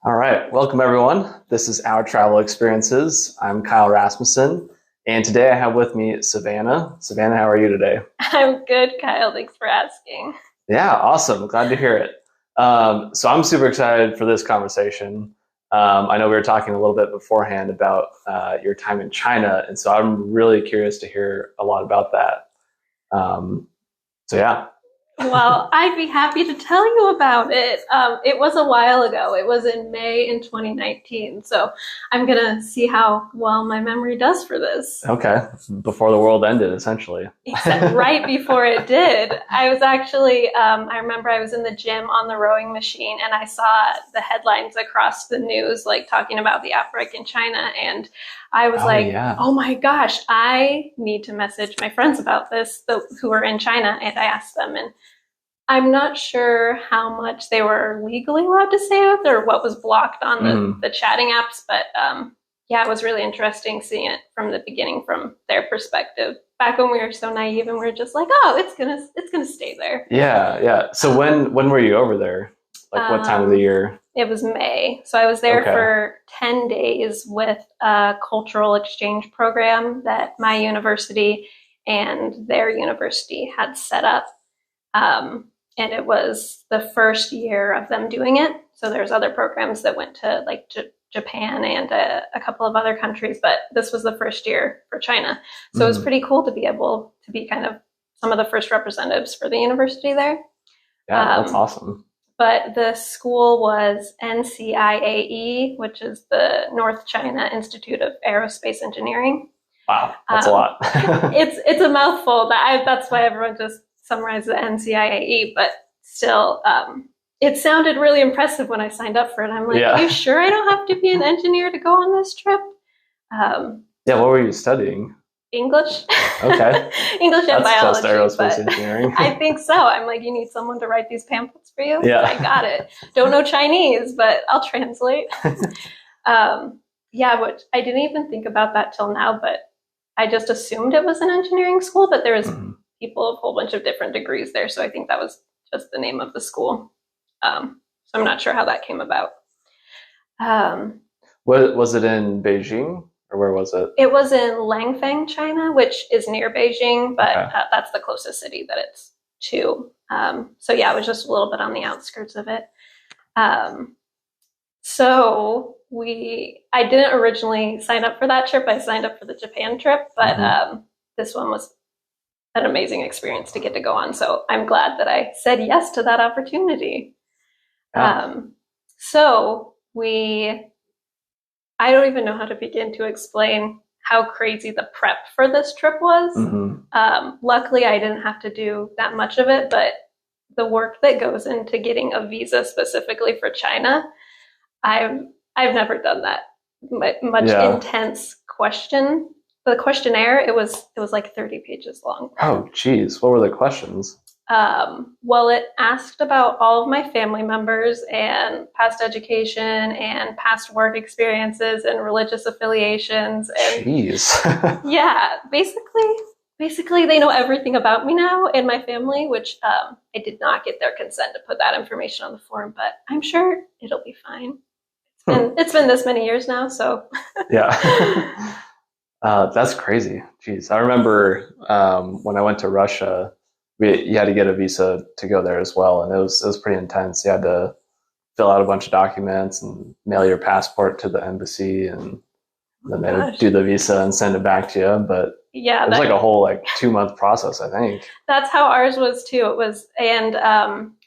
All right, welcome everyone. This is Our Travel Experiences. I'm Kyle Rasmussen, and today I have with me Savannah. Savannah, how are you today? I'm good, Kyle. Thanks for asking. Yeah, awesome. Glad to hear it. So I'm super excited for this conversation. I know we were talking a little bit beforehand about your time in China, and so I'm really curious to hear a lot about that. So yeah. Well, I'd be happy to tell you about it. It was a while ago. It was in May in 2019. So I'm going to see how well my memory does for this. Okay, before the world ended, essentially. Except right before it did. I was actually, I remember I was in the gym on the rowing machine and I saw the headlines across the news, like talking about the outbreak in China. And I was Yeah. oh my gosh, I need to message my friends about this, who are in China. And I asked them, and I'm not sure how much they were legally allowed to say it or what was blocked on the chatting apps, but yeah, it was really interesting seeing it from the beginning from their perspective. Back when we were so naive and we were just like, oh, it's gonna stay there. Yeah. So when were you over there? Like what time of the year? It was May. So I was there for 10 days with a cultural exchange program that my university and their university had set up. And it was the first year of them doing it. So there's other programs that went to like Japan and a couple of other countries, but this was the first year for China. So it was pretty cool to be able to be kind of some of the first representatives for the university there. Yeah, that's awesome. But the school was NCIAE, which is the North China Institute of Aerospace Engineering. Wow, that's a lot. It's a mouthful. That's why everyone just summarized the NCIAE, but still, it sounded really impressive when I signed up for it. I'm like, are you sure I don't have to be an engineer to go on this trip? Yeah, what were you studying? English. Okay. English and biology. That's close to aerospace engineering. I think so. I'm like, you need someone to write these pamphlets for you? Yeah. I got it. Don't know Chinese, but I'll translate. Yeah, which I didn't even think about that till now, but I just assumed it was an engineering school, but there was people of a whole bunch of different degrees there. So I think that was just the name of the school. So I'm not sure how that came about. Was it in Beijing or where was it? It was in Langfang, China, which is near Beijing, but that's the closest city that it's to. So yeah, it was just a little bit on the outskirts of it. So I didn't originally sign up for that trip. I signed up for the Japan trip, but this one was an amazing experience to get to go on. So I'm glad that I said yes to that opportunity. So I don't even know how to begin to explain how crazy the prep for this trip was. Luckily, I didn't have to do that much of it, but the work that goes into getting a visa specifically for China, I've never done that much intense question. The questionnaire, it was like 30 pages long. Oh, geez. What were the questions? Well, it asked about all of my family members and past education and past work experiences and religious affiliations. And jeez. Yeah, basically they know everything about me now and my family, which I did not get their consent to put that information on the form, but I'm sure it'll be fine. It's been this many years now, so. Yeah. That's crazy. Jeez. I remember when I went to Russia, you had to get a visa to go there as well. And it was pretty intense. You had to fill out a bunch of documents and mail your passport to the embassy, and then they would do the visa and send it back to you. But yeah, it was like a whole 2-month process, I think. That's how ours was too. It was, and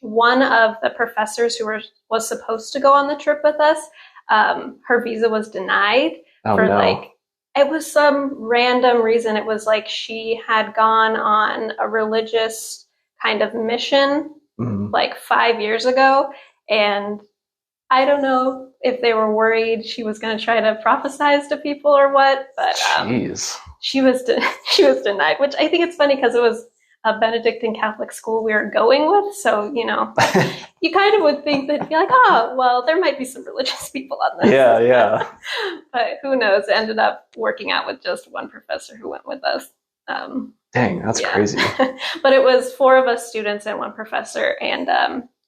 one of the professors who was supposed to go on the trip with us, her visa was denied it was some random reason. It was like she had gone on a religious kind of mission 5 years ago, and I don't know if they were worried she was going to try to prophesize to people or what, but she was denied, which I think it's funny because it was a Benedictine Catholic school we were going with. So, you kind of would think that, be like, oh, well, there might be some religious people on this. Yeah. But who knows? Ended up working out with just one professor who went with us. Dang, that's crazy. But it was 4 of us students and 1 professor. And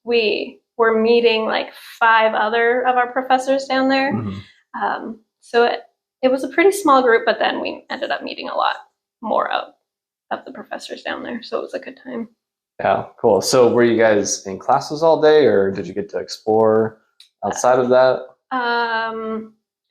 we were meeting like 5 other of our professors down there. So it was a pretty small group, but then we ended up meeting a lot more of the professors down there. So it was a good time. Yeah, cool. So were you guys in classes all day, or did you get to explore outside of that?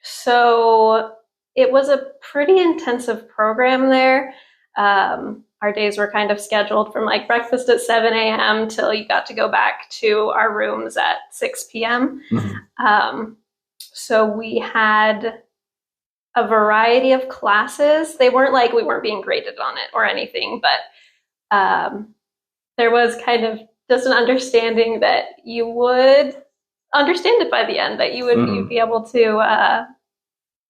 So it was a pretty intensive program there. Our days were kind of scheduled from like breakfast at 7 a.m. till you got to go back to our rooms at 6 p.m. So we had a variety of classes. They weren't like we weren't being graded on it or anything, but there was kind of just an understanding that you would understand it by the end, that you would you'd be able to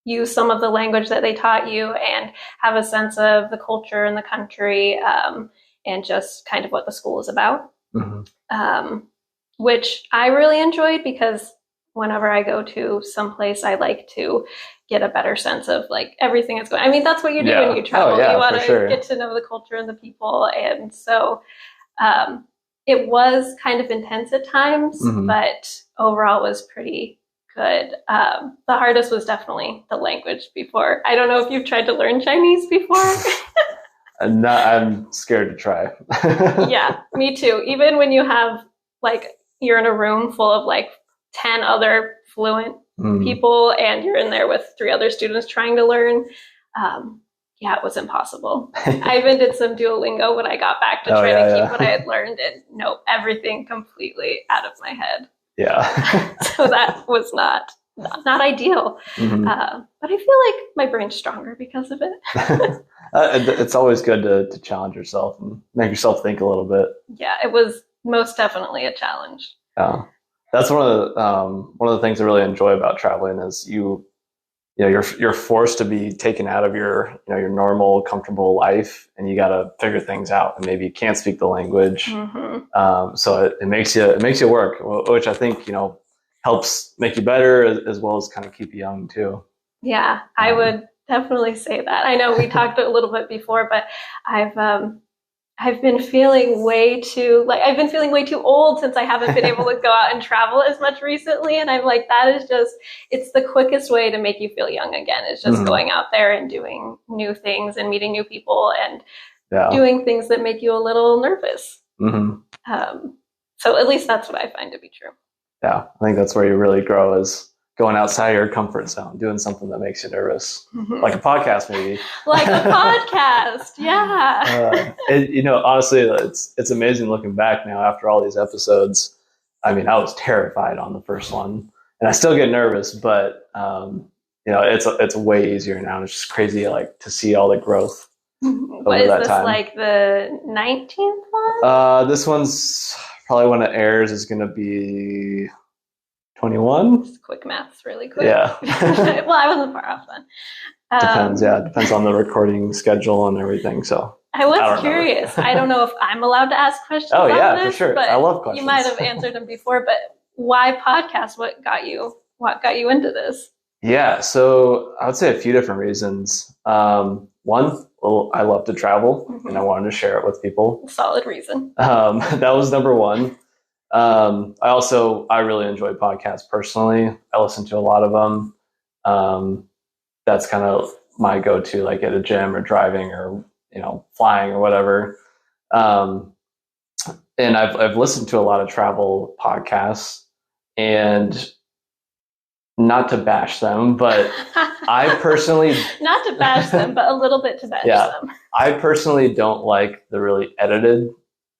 use some of the language that they taught you and have a sense of the culture and the country, and just kind of what the school is about, which I really enjoyed, because whenever I go to someplace, I like to get a better sense of like everything that's going on. I mean, that's what you do when you travel. You want to get to know the culture and the people. And so it was kind of intense at times, but overall was pretty good. The hardest was definitely the language before. I don't know if you've tried to learn Chinese before. I'm scared to try. Yeah, me too. Even when you have like, you're in a room full of like 10 other fluent people and you're in there with 3 other students trying to learn. Yeah, it was impossible. I even did some Duolingo when I got back to try to keep what I had learned, and nope, everything completely out of my head. Yeah. So that was not ideal. But I feel like my brain's stronger because of it. It's always good to challenge yourself and make yourself think a little bit. Yeah, it was most definitely a challenge. That's one of the things I really enjoy about traveling is you're forced to be taken out of your normal comfortable life, and you got to figure things out, and maybe you can't speak the language, so it makes you work, which I think helps make you better as well as kind of keep you young too. Yeah, I would definitely say that. I know we talked a little bit before, but I've been feeling way too old since I haven't been able to go out and travel as much recently. And I'm like, it's the quickest way to make you feel young again, is just going out there and doing new things and meeting new people and doing things that make you a little nervous. So at least that's what I find to be true. Yeah, I think that's where you really grow, is going outside your comfort zone, doing something that makes you nervous, like a podcast, maybe. Like a podcast, yeah. Honestly, it's amazing looking back now after all these episodes. I mean, I was terrified on the first one, and I still get nervous, but it's way easier now. It's just crazy, like, to see all the growth. What is this, like the 19th one? This one's probably, when it airs, is going to be 21. Just quick maths, really quick. Yeah. Well, I wasn't far off then. Depends on the recording schedule and everything. So I was curious. I don't know if I'm allowed to ask questions. Oh yeah, this, for sure. But I love questions. You might have answered them before, but why podcast? What got you into this? Yeah, so I would say a few different reasons. One, I love to travel, and I wanted to share it with people. Solid reason. That was number one. I really enjoy podcasts personally. I listen to a lot of them. That's kind of my go-to, like at a gym or driving or flying or whatever. And I've listened to a lot of travel podcasts, and not to bash them, but I personally not to bash them, but a little bit to bash them. I personally don't like the really edited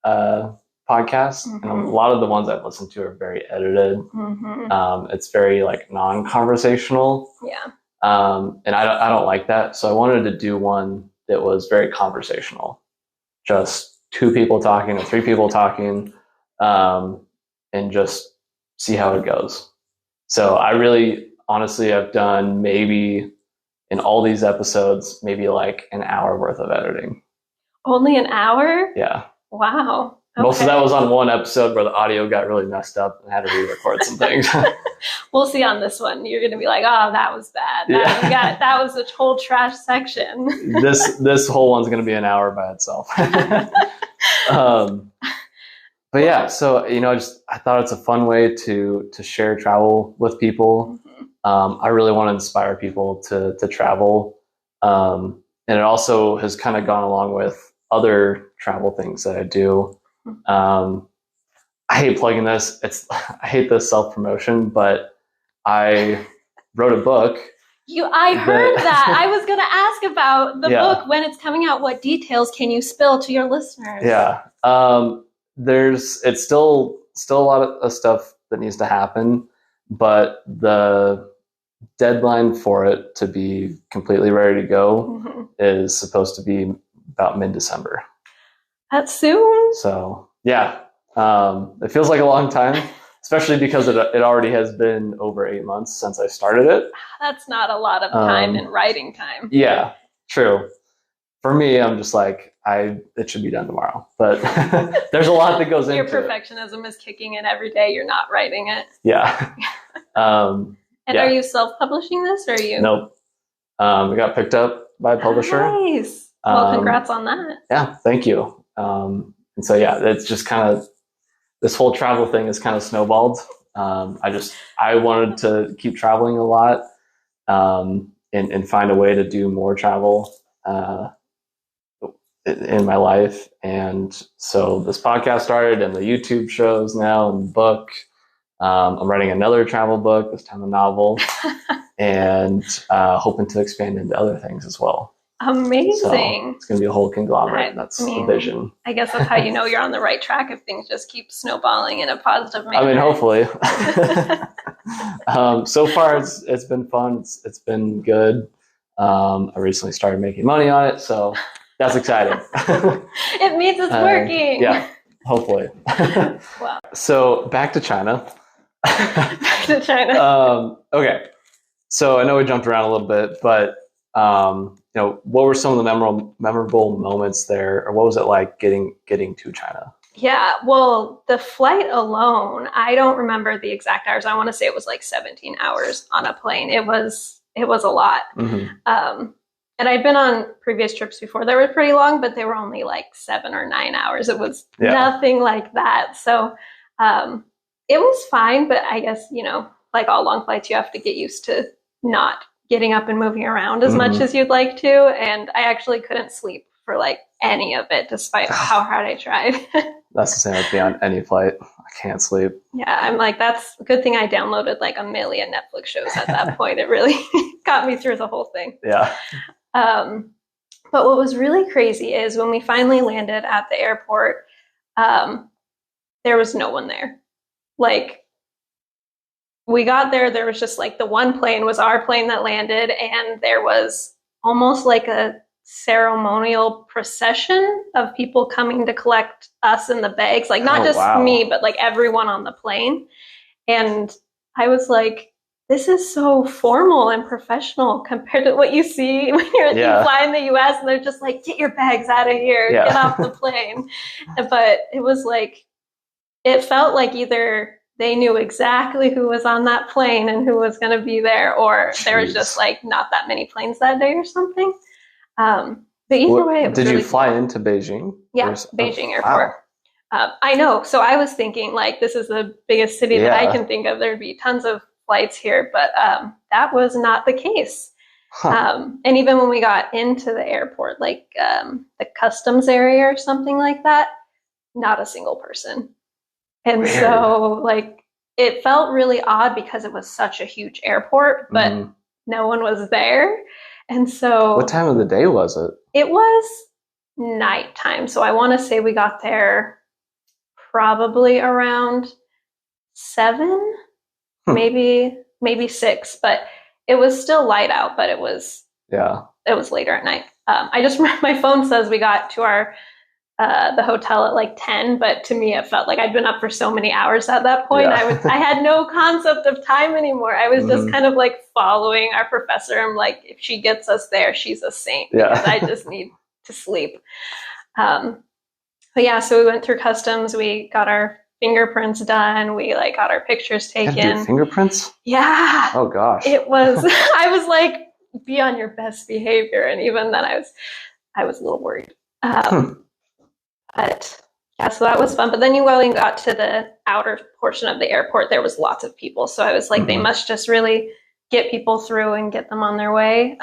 podcasts, and a lot of the ones I've listened to are very edited. It's very like non-conversational. Yeah. And I don't like that. So I wanted to do one that was very conversational, just 2 people talking or 3 people talking, and just see how it goes. So I really, honestly, I've done maybe in all these episodes, maybe like an hour worth of editing. Only an hour? Yeah. Wow. Okay. Most of that was on one episode where the audio got really messed up and I had to re-record some things. We'll see on this one. You're going to be like, oh, that was bad. That was a whole trash section. This whole one's going to be an hour by itself. but yeah, so I thought it's a fun way to share travel with people. I really want to inspire people to travel, and it also has kind of gone along with other travel things that I do. Um, I hate plugging this. I hate this self promotion, but I wrote a book. I heard that. I was going to ask about the book when it's coming out. What details can you spill to your listeners? Yeah. It's still a lot of stuff that needs to happen, but the deadline for it to be completely ready to go is supposed to be about mid-December. That's soon. So yeah, it feels like a long time, especially because it already has been over 8 months since I started it. That's not a lot of time in writing time. Yeah, true. For me, I'm just like, it should be done tomorrow. But there's a lot that goes into it. Your perfectionism is kicking in every day you're not writing it. Yeah. And are you self-publishing this, or are you? Nope. It got picked up by a publisher. Nice. Well, congrats on that. Yeah, thank you. And so, yeah, it's just kind of, this whole travel thing is kind of snowballed. I wanted to keep traveling a lot, and find a way to do more travel in my life. And so this podcast started, and the YouTube shows now, and the book. I'm writing another travel book, this time a novel, and hoping to expand into other things as well. Amazing. So it's going to be a whole conglomerate. That's the vision. I guess that's how you know you're on the right track, if things just keep snowballing in a positive manner. I mean, hopefully. So far, it's been fun. It's been good. I recently started making money on it, so that's exciting. It means it's working. Yeah, hopefully. Wow. So back to China. Back to China. Okay. So I know we jumped around a little bit, but what were some of the memorable moments there, or what was it like getting to China? Yeah, well, the flight alone, I don't remember the exact hours. I want to say it was like 17 hours on a plane. It was a lot. And I'd been on previous trips before. They were pretty long, but they were only like 7 or 9 hours. It was nothing like that. So it was fine, but I guess, like all long flights, you have to get used to not getting up and moving around as much as you'd like to. And I actually couldn't sleep for like any of it, despite how hard I tried. That's the same with me on any flight. I can't sleep. Yeah, I'm like, that's a good thing I downloaded like a million Netflix shows at that point. It really got me through the whole thing. Yeah. But what was really crazy is when we finally landed at the airport, there was no one there. Like, we got there was just like the one plane was our plane that landed, and there was almost like a ceremonial procession of people coming to collect us in the bags, like not just me, but like everyone on the plane. And I was like, this is so formal and professional compared to what you see when you fly in the US, and they're just like, get your bags out of here, get off the plane. But it was like, it felt like either they knew exactly who was on that plane and who was going to be there, or there was just like not that many planes that day or something. But either way, it was did really you fly into Beijing? Yeah, Beijing airport. Wow. I know. So I was thinking like, this is the biggest city that I can think of. There'd be tons of flights here, but that was not the case. And even when we got into the airport, like the customs area or something like that, not a single person. And weird. So like, it felt really odd because it was such a huge airport, but no one was there. And so what time of the day was it? It was nighttime. So I want to say we got there probably around 7, maybe 6, but it was still light out, but it was later at night. I just remember my phone says we got to our the hotel at like 10, but to me it felt like I'd been up for so many hours at that point. I had no concept of time anymore. I was just kind of like following our professor. I'm like, if she gets us there, she's a saint, because I just need to sleep. But yeah, so we went through customs. We got our fingerprints done. We like got our pictures taken. You had to do fingerprints? Yeah. Oh gosh. It was. I was like, be on your best behavior, and even then, I was a little worried. But Yeah, so that was fun. But then when got to the outer portion of the airport, there was lots of people. So I was like, they must just really get people through and get them on their way.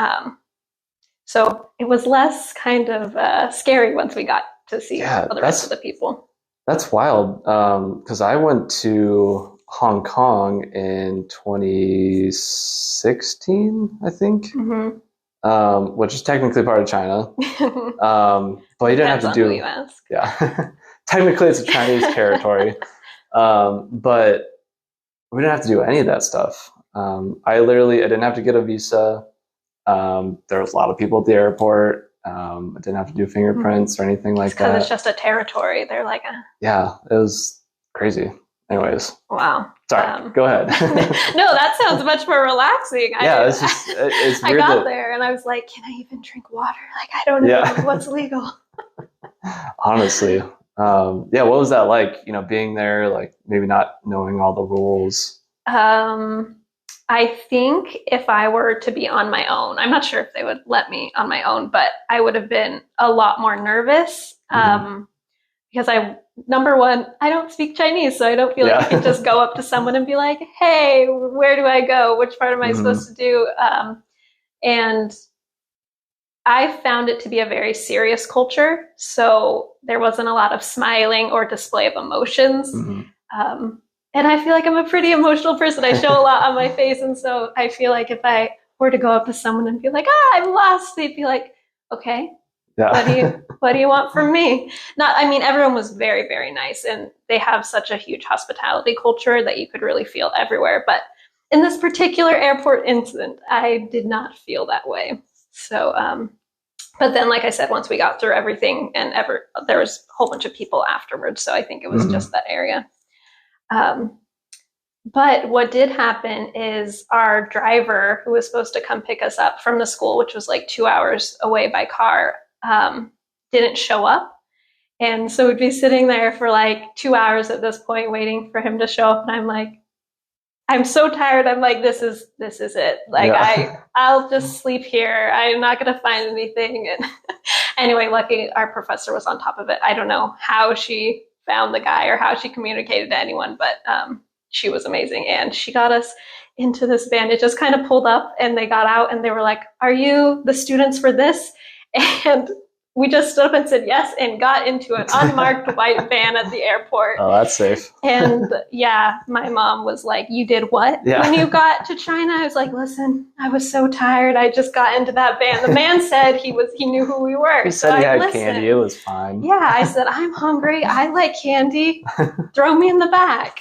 So it was less kind of scary once we got to see the rest of the people. That's wild. Because I went to Hong Kong in 2016, I think, which is technically part of China. But you didn't have to do. Who you ask. Yeah, technically it's a Chinese territory, but we didn't have to do any of that stuff. I didn't have to get a visa. There was a lot of people at the airport. I didn't have to do fingerprints or anything like that. Because it's just a territory. They're like, yeah, it was crazy. Anyways. Wow. Sorry, go ahead. No, that sounds much more relaxing. It's weird. I got there and I was like, can I even drink water? Like, I don't know what's legal. Honestly. What was that like, being there, like maybe not knowing all the rules? I think if I were to be on my own, I'm not sure if they would let me on my own, but I would have been a lot more nervous because number one, I don't speak Chinese, so I don't feel like I can just go up to someone and be like, hey, where do I go? Which part am I supposed to do? And I found it to be a very serious culture, so there wasn't a lot of smiling or display of emotions. And I feel like I'm a pretty emotional person. I show a lot on my face. And so I feel like if I were to go up to someone and be like, I'm lost, they'd be like, okay, what do you want from me? Everyone was very, very nice. And they have such a huge hospitality culture that you could really feel everywhere. But in this particular airport incident, I did not feel that way. So, but then, like I said, once we got through everything there was a whole bunch of people afterwards. So I think it was just that area. But what did happen is our driver, who was supposed to come pick us up from the school, which was like 2 hours away by car, didn't show up. And so we'd be sitting there for like 2 hours at this point, waiting for him to show up. And I'm like, I'm so tired. I'm like, this is it. Like, I'll just sleep here. I'm not going to find anything. And anyway, lucky our professor was on top of it. I don't know how she found the guy or how she communicated to anyone, but she was amazing. And she got us into this van. It just kind of pulled up and they got out and they were like, are you the students for this? And we just stood up and said yes and got into an unmarked white van at the airport. Oh, that's safe. And my mom was like, you did what when you got to China? I was like, listen, I was so tired. I just got into that van. The man said he knew who we were. He said he had candy. It was fine. Yeah, I said, I'm hungry. I like candy. Throw me in the back.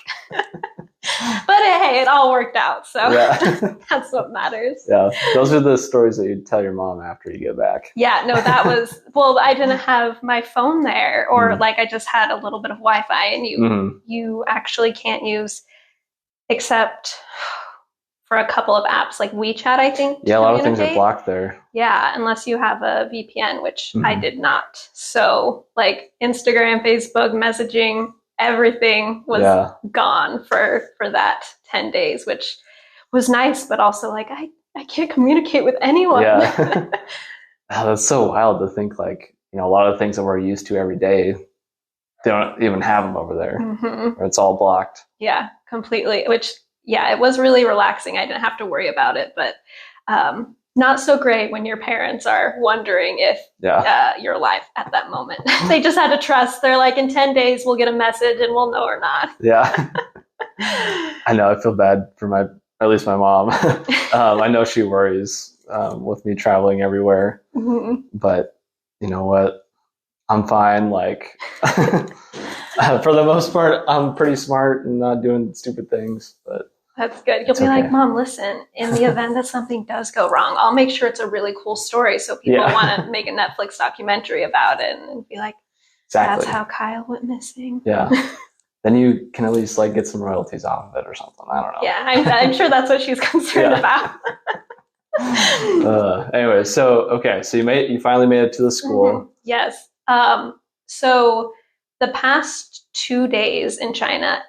But hey, it all worked out. So that's what matters. Yeah, those are the stories that you'd tell your mom after you get back. Yeah, no, that was, I didn't have my phone there or like I just had a little bit of Wi-Fi and you actually can't use except for a couple of apps like WeChat, I think. Yeah, a lot of things are blocked there. Yeah, unless you have a VPN, which I did not. So like Instagram, Facebook, messaging, everything was gone for that 10 days, which was nice, but also like I can't communicate with anyone. Yeah. That's so wild to think like, a lot of things that we're used to every day, they don't even have them over there. Or it's all blocked. Yeah, completely. Which, it was really relaxing. I didn't have to worry about it, but not so great when your parents are wondering if you're alive at that moment. They just had to trust. They're like, in 10 days, we'll get a message and we'll know or not. Yeah. I know. I feel bad for at least my mom. I know she worries with me traveling everywhere. But you know what? I'm fine. Like, for the most part, I'm pretty smart and not doing stupid things. But that's good. You'll be like, Mom, listen, in the event that something does go wrong, I'll make sure it's a really cool story so people want to make a Netflix documentary about it and be like, that's how Kyle went missing. Yeah. Then you can at least like get some royalties off of it or something. I don't know. Yeah, I'm sure that's what she's concerned about. Anyway, so you finally made it to the school. Yes. So the past 2 days in China,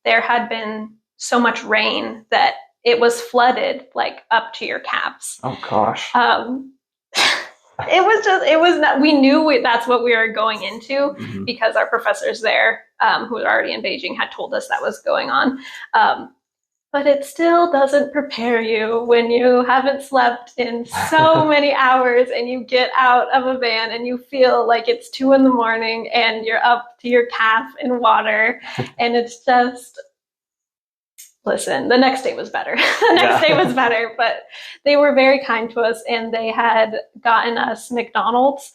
there had been so much rain that it was flooded like up to your calves. Oh gosh. it was not, we knew that's what we were going into because our professors there, who were already in Beijing, had told us that was going on. But it still doesn't prepare you when you haven't slept in so many hours and you get out of a van and you feel like it's 2 a.m. and you're up to your calf in water. And it's just, listen, the next day was better. The next day was better, but they were very kind to us, and they had gotten us McDonald's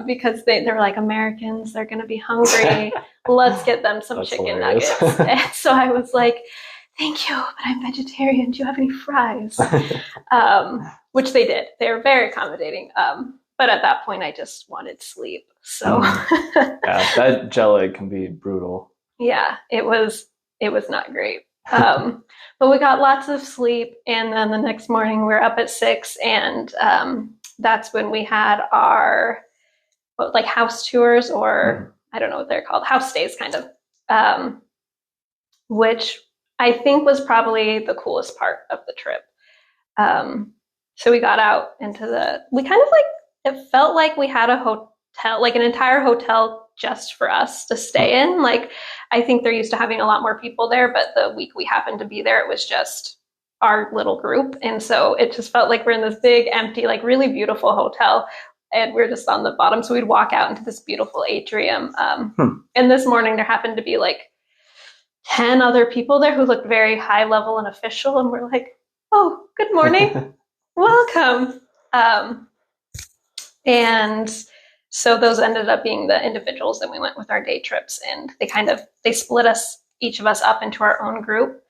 because they were like, Americans, they're going to be hungry. Let's get them some chicken nuggets. And so I was like, thank you, but I'm vegetarian. Do you have any fries? Which they did. They were very accommodating. But at that point, I just wanted sleep. So yeah, that gel egg can be brutal. Yeah, it was not great. But we got lots of sleep, and then the next morning we were up at 6, and that's when we had our like house tours, or I don't know what they're called, house stays kind of, which I think was probably the coolest part of the trip. So we got out into we kind of like, it felt like we had a hotel, like an entire hotel just for us to stay in. Like, I think they're used to having a lot more people there, but the week we happened to be there, it was just our little group. And so it just felt like we're in this big, empty, like really beautiful hotel, and we're just on the bottom. So we'd walk out into this beautiful atrium. And this morning there happened to be like 10 other people there who looked very high level and official. And we're like, oh, good morning. Welcome. And so those ended up being the individuals that we went with our day trips, and they split each of us up into our own group,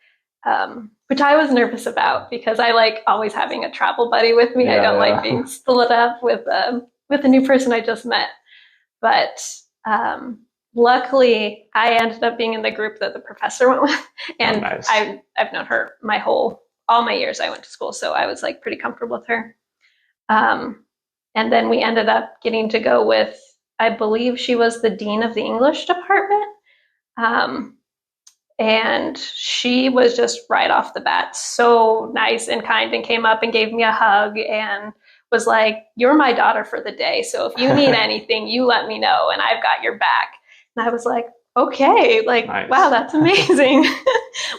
which I was nervous about because I like always having a travel buddy with me. I don't like being split up with a new person I just met. But luckily, I ended up being in the group that the professor went with, and nice. I've known her all my years I went to school, so I was like pretty comfortable with her. And then we ended up getting to go with, I believe she was the dean of the English department. And she was just right off the bat so nice and kind, and came up and gave me a hug and was like, you're my daughter for the day. So if you need anything, you let me know and I've got your back. And I was like, okay, like, nice. Wow, that's amazing.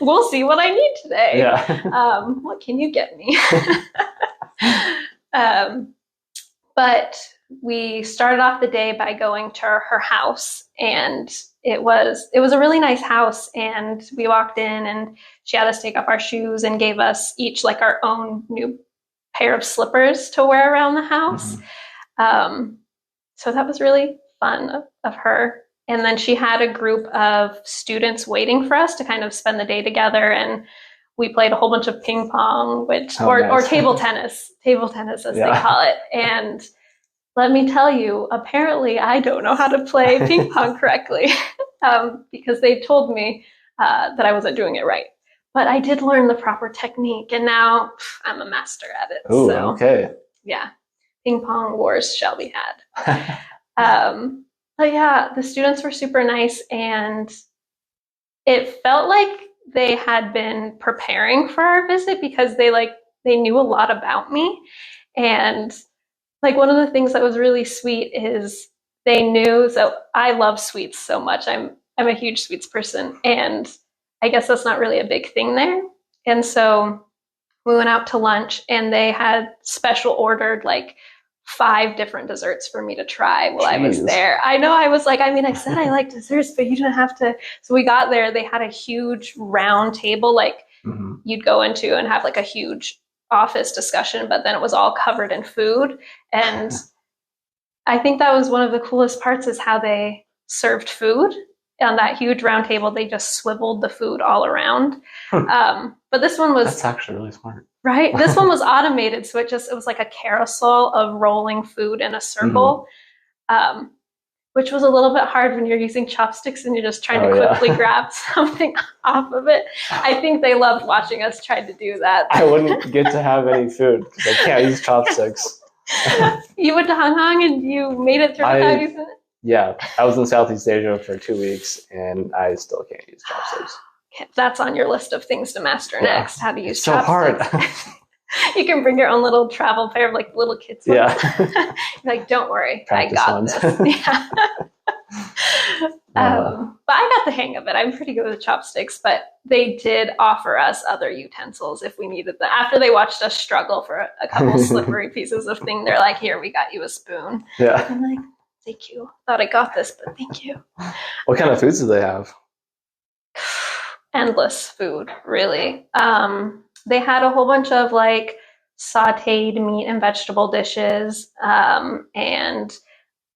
We'll see what I need today. Yeah. What can you get me? But we started off the day by going to her house, and it was a really nice house. And we walked in, and she had us take off our shoes and gave us each like our own new pair of slippers to wear around the house. So that was really fun of her. And then she had a group of students waiting for us to kind of spend the day together, and we played a whole bunch of ping pong, or table tennis as they call it. And let me tell you, apparently I don't know how to play ping pong correctly because they told me that I wasn't doing it right. But I did learn the proper technique, and now I'm a master at it. Oh, so, okay. Yeah, ping pong wars shall be had. But yeah, the students were super nice, and it felt like they had been preparing for our visit because they knew a lot about me. And like, one of the things that was really sweet is they knew, so I love sweets so much. I'm a huge sweets person, and I guess that's not really a big thing there. And so we went out to lunch, and they had special ordered like 5 different desserts for me to try while I was there. I know, I was like, I said I like desserts, but you didn't have to. So we got there, they had a huge round table, like you'd go into and have like a huge office discussion, but then it was all covered in food. And I think that was one of the coolest parts, is how they served food on that huge round table. They just swiveled the food all around. But this one was, that's actually really smart. Right? This one was automated, so it was like a carousel of rolling food in a circle, which was a little bit hard when you're using chopsticks and you're just trying to quickly grab something off of it. I think they loved watching us try to do that. I wouldn't get to have any food because I can't use chopsticks. You went to Hong Kong and you made it through without using it? Yeah, I was in Southeast Asia for 2 weeks, and I still can't use chopsticks. That's on your list of things to master next, how to use chopsticks. So hard. You can bring your own little travel pair of like little kids. Yeah. Like, don't worry, Practice I got ones. this. Yeah. But I got the hang of it. I'm pretty good with chopsticks, but they did offer us other utensils if we needed them. After they watched us struggle for a couple slippery pieces of thing, they're like, here, we got you a spoon. Yeah. I'm like, thank you. Thought I got this, but thank you. What kind of foods do they have? Endless food, really. They had a whole bunch of like sauteed meat and vegetable dishes, and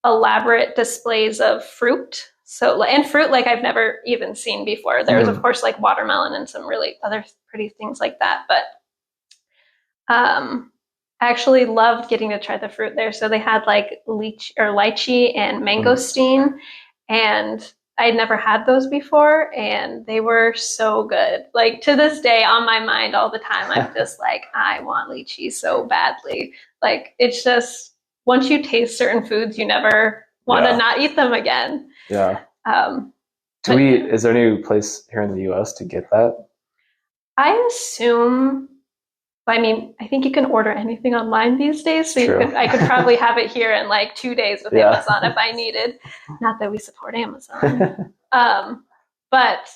elaborate displays of fruit. So, and fruit like I've never even seen before. There's of course like watermelon and some really other pretty things like that. But I actually loved getting to try the fruit there. So they had like lychee and mangosteen, and I'd never had those before, and they were so good. Like to this day, on my mind all the time, I'm just like, I want lychee so badly. Like it's just once you taste certain foods, you never want to not eat them again. Yeah. Is there any place here in the U.S. to get that? I assume. I mean, I think you can order anything online these days, so I could probably have it here in like 2 days with Amazon if I needed. Not that we support Amazon, but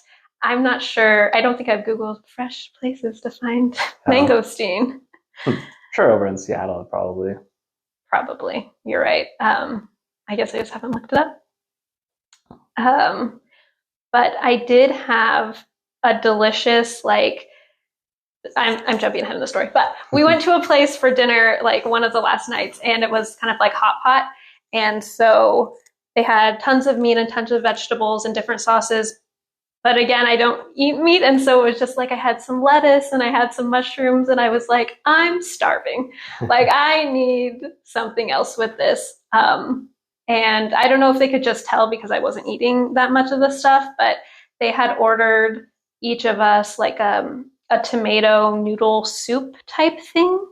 I'm not sure. I don't think I've Googled fresh places to find mangosteen. Sure, over in Seattle, probably. Probably, you're right. I guess I just haven't looked it up. But I did have a delicious like. I'm jumping ahead of the story, but we went to a place for dinner like one of the last nights, and it was kind of like hot pot. And so they had tons of meat and tons of vegetables and different sauces. But again, I don't eat meat. And so it was just like I had some lettuce and I had some mushrooms, and I was like, I'm starving. Like, I need something else with this. And I don't know if they could just tell because I wasn't eating that much of the stuff, but they had ordered each of us like a tomato noodle soup type thing.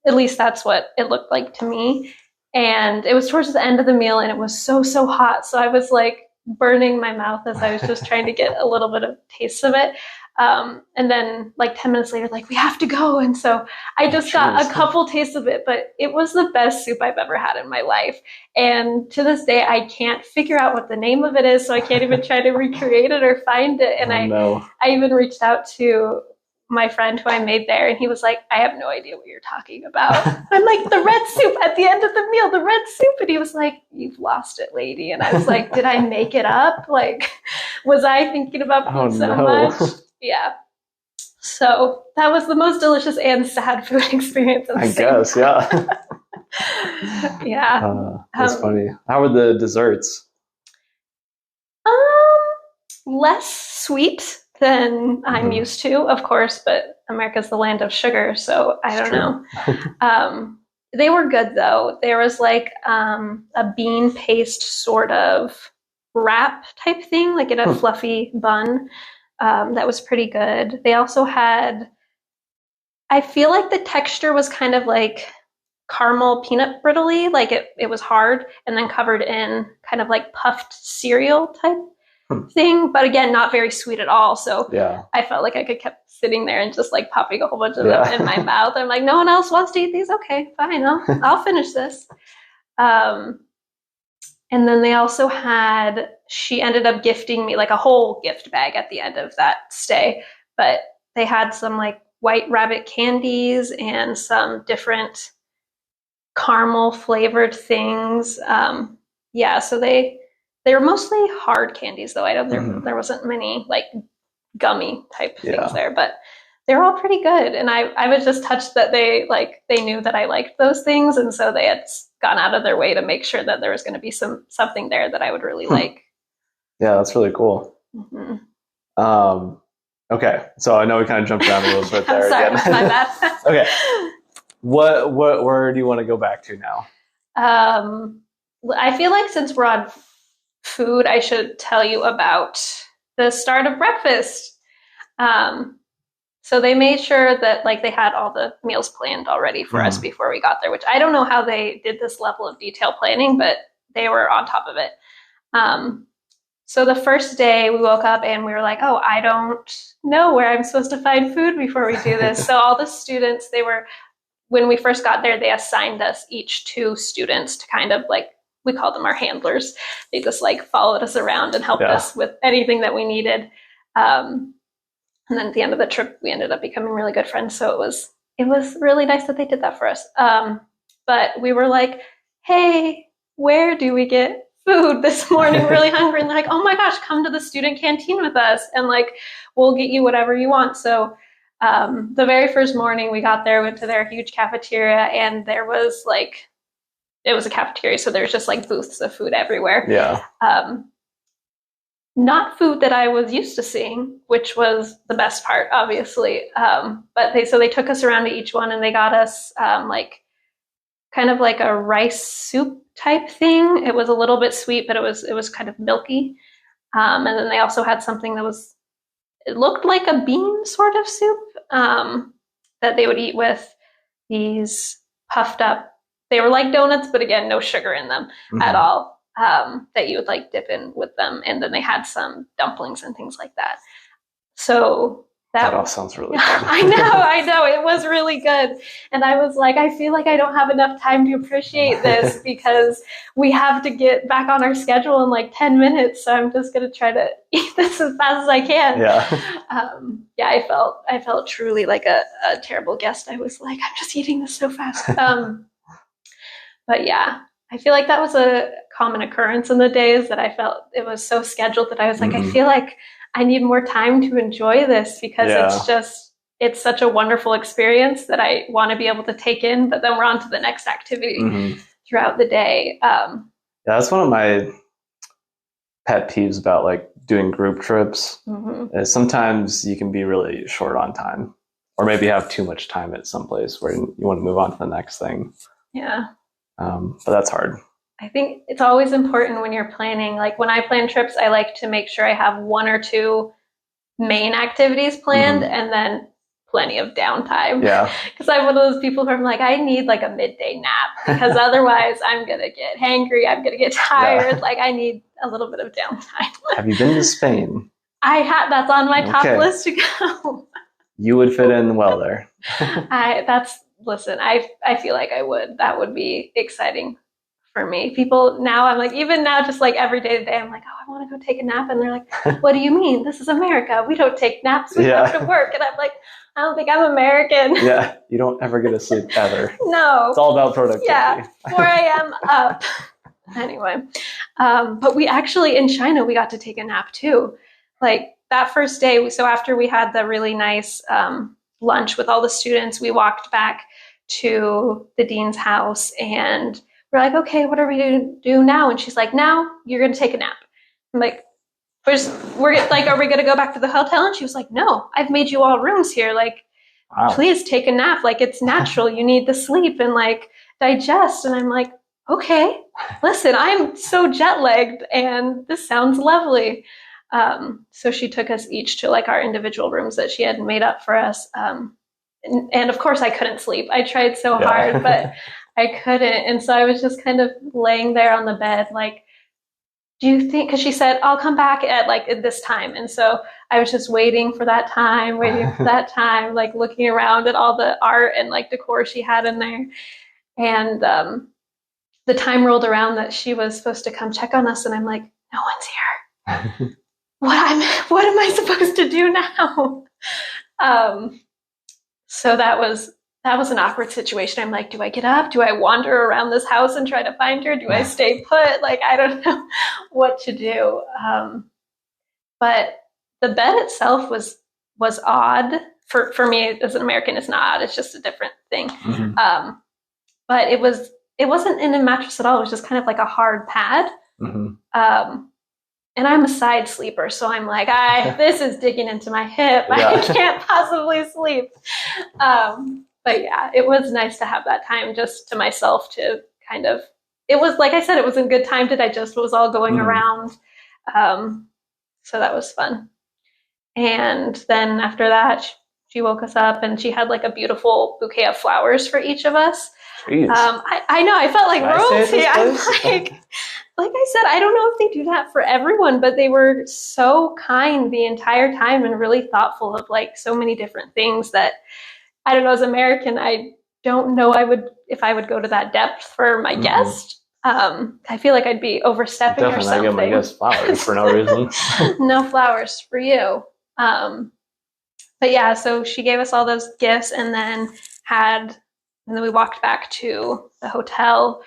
At least that's what it looked like to me. And it was towards the end of the meal, and it was so hot. So I was like burning my mouth as I was just trying to get a little bit of taste of it. And then like 10 minutes later, like, we have to go. And so I just got a couple tastes of it, but it was the best soup I've ever had in my life. And to this day, I can't figure out what the name of it is. So I can't even try to recreate it or find it. And I even reached out to my friend who I made there, and he was like, I have no idea what you're talking about. I'm like, the red soup at the end of the meal, the red soup. And he was like, you've lost it, lady. And I was like, did I make it up? Like, was I thinking about food much? Yeah. So that was the most delicious and sad food experience. I guess, yeah. Yeah. That's funny. How were the desserts? Less sweet than I'm used to, of course, but America's the land of sugar, so I don't know. They were good though. There was like a bean paste sort of wrap type thing, like in a fluffy bun. That was pretty good. They also had, I feel like the texture was kind of like caramel peanut brittly, like it was hard and then covered in kind of like puffed cereal type thing, but again, not very sweet at all. So I felt like I could kept sitting there and just like popping a whole bunch of them in my mouth. I'm like, no one else wants to eat these. Okay, fine. I'll finish this. And then they also had, she ended up gifting me like a whole gift bag at the end of that stay, but they had some like white rabbit candies and some different caramel flavored things. So they were mostly hard candies, though. I don't. There wasn't many like gummy type things there, but they were all pretty good. And I was just touched that they knew that I liked those things, and so they had gone out of their way to make sure that there was going to be something there that I would really like. Yeah, that's really cool. Okay, so I know we kind of jumped around a little bit there. Sorry, again. My bad. Okay, where do you want to go back to now? I feel like since we're on food, I should tell you about the start of breakfast. So they made sure that like they had all the meals planned already for us before we got there, which I don't know how they did this level of detail planning, but they were on top of it. So the first day we woke up and we were like, oh, I don't know where I'm supposed to find food before we do this. So all the students, they were when we first got there, they assigned us each 2 students to kind of like, we called them our handlers. They just like followed us around and helped us with anything that we needed. And then at the end of the trip, we ended up becoming really good friends. So it was really nice that they did that for us. But we were like, hey, where do we get food this morning? We're really hungry. And they're like, oh my gosh, come to the student canteen with us and like, we'll get you whatever you want. So the very first morning we got there, went to their huge cafeteria, and there was like, it was a cafeteria. So there's just like booths of food everywhere. Yeah. Not food that I was used to seeing, which was the best part, obviously. But they took us around to each one, and they got us like kind of like a rice soup type thing. It was a little bit sweet, but it was kind of milky. And then they also had something that it looked like a bean sort of soup that they would eat with these puffed up. They were like donuts, but again, no sugar in them at all. That you would like dip in with them. And then they had some dumplings and things like that. So that all sounds really good. I know. It was really good. And I was like, I feel like I don't have enough time to appreciate this because we have to get back on our schedule in like 10 minutes. So I'm just going to try to eat this as fast as I can. Yeah. I felt truly like a terrible guest. I was like, I'm just eating this so fast. But yeah, I feel like that was a common occurrence in the days that I felt it was so scheduled that I was like, I feel like I need more time to enjoy this because it's such a wonderful experience that I want to be able to take in, but then we're on to the next activity throughout the day. That's one of my pet peeves about like doing group trips is sometimes you can be really short on time, or maybe have too much time at some place where you want to move on to the next thing. Yeah. But that's hard. I think it's always important when you're planning, like when I plan trips, I like to make sure I have 1 or 2 main activities planned and then plenty of downtime. Yeah. Because I'm one of those people who I'm like, I need like a midday nap because otherwise I'm going to get hangry. I'm going to get tired. Like I need a little bit of downtime. Have you been to Spain? That's on my top list to go. You would fit in well there. Listen, I feel like I would. That would be exciting for me. People now, I'm like, even now, just like every day to day, I'm like, oh, I want to go take a nap. And they're like, what do you mean? This is America. We don't take naps. We have to work. And I'm like, I don't think I'm American. Yeah, you don't ever get to sleep ever. No. It's all about productivity. Yeah, 4 a.m. up. Anyway, but we actually, in China, we got to take a nap too. Like that first day, so after we had the really nice lunch with all the students, we walked back to the dean's house and we're like, okay, what are we going to do now? And she's like, now you're going to take a nap. I'm like, we're like, are we going to go back to the hotel? And she was like, no, I've made you all rooms here. Like, please take a nap. Like, it's natural. You need to sleep and like digest. And I'm like, okay, listen, I'm so jet lagged and this sounds lovely. So she took us each to like our individual rooms that she had made up for us. And of course I couldn't sleep. I tried so hard, but I couldn't. And so I was just kind of laying there on the bed, like, do you think, cause she said, I'll come back at like at this time. And so I was just waiting for that time, like looking around at all the art and like decor she had in there. And, the time rolled around that she was supposed to come check on us. And I'm like, no one's here. What am I supposed to do now? So that was an awkward situation. I'm like, do I get up? Do I wander around this house and try to find her? Do I stay put? Like, I don't know what to do. But the bed itself was odd. For me, as an American, it's not odd. It's just a different thing. But it wasn't in a mattress at all. It was just kind of like a hard pad. And I'm a side sleeper, so I'm like, this is digging into my hip. Yeah. I can't possibly sleep. But yeah, it was nice to have that time just to myself to kind of, it was, like I said, it was a good time to digest what was all going around. So that was fun. And then after that, she woke us up and she had like a beautiful bouquet of flowers for each of us. I know, I felt like royalty. I'm like I said, I don't know if they do that for everyone, but they were so kind the entire time and really thoughtful of like so many different things that, I don't know, as American, I don't know if I would go to that depth for my guest. I feel like I'd be overstepping or something. Definitely not give my guest flowers for no reason. No flowers for you. But yeah, so she gave us all those gifts, and then we walked back to the hotel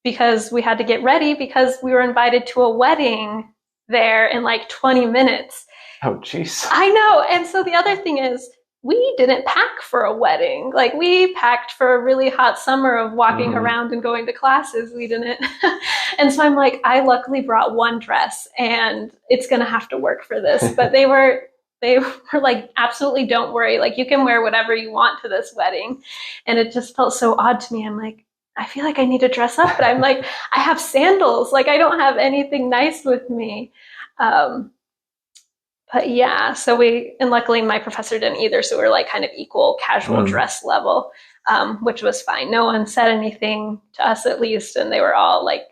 because we had to get ready because we were invited to a wedding there in like 20 minutes. Oh, jeez. I know. And so the other thing is, we didn't pack for a wedding. Like, we packed for a really hot summer of walking around and going to classes. We didn't. And so I'm like, I luckily brought one dress, and it's going to have to work for this. But they were like, absolutely don't worry. Like, you can wear whatever you want to this wedding. And it just felt so odd to me. I'm like, I feel like I need to dress up, but I'm like, I have sandals. Like, I don't have anything nice with me. But yeah, and luckily my professor didn't either. So we were like kind of equal casual dress level, which was fine. No one said anything to us, at least. And they were all like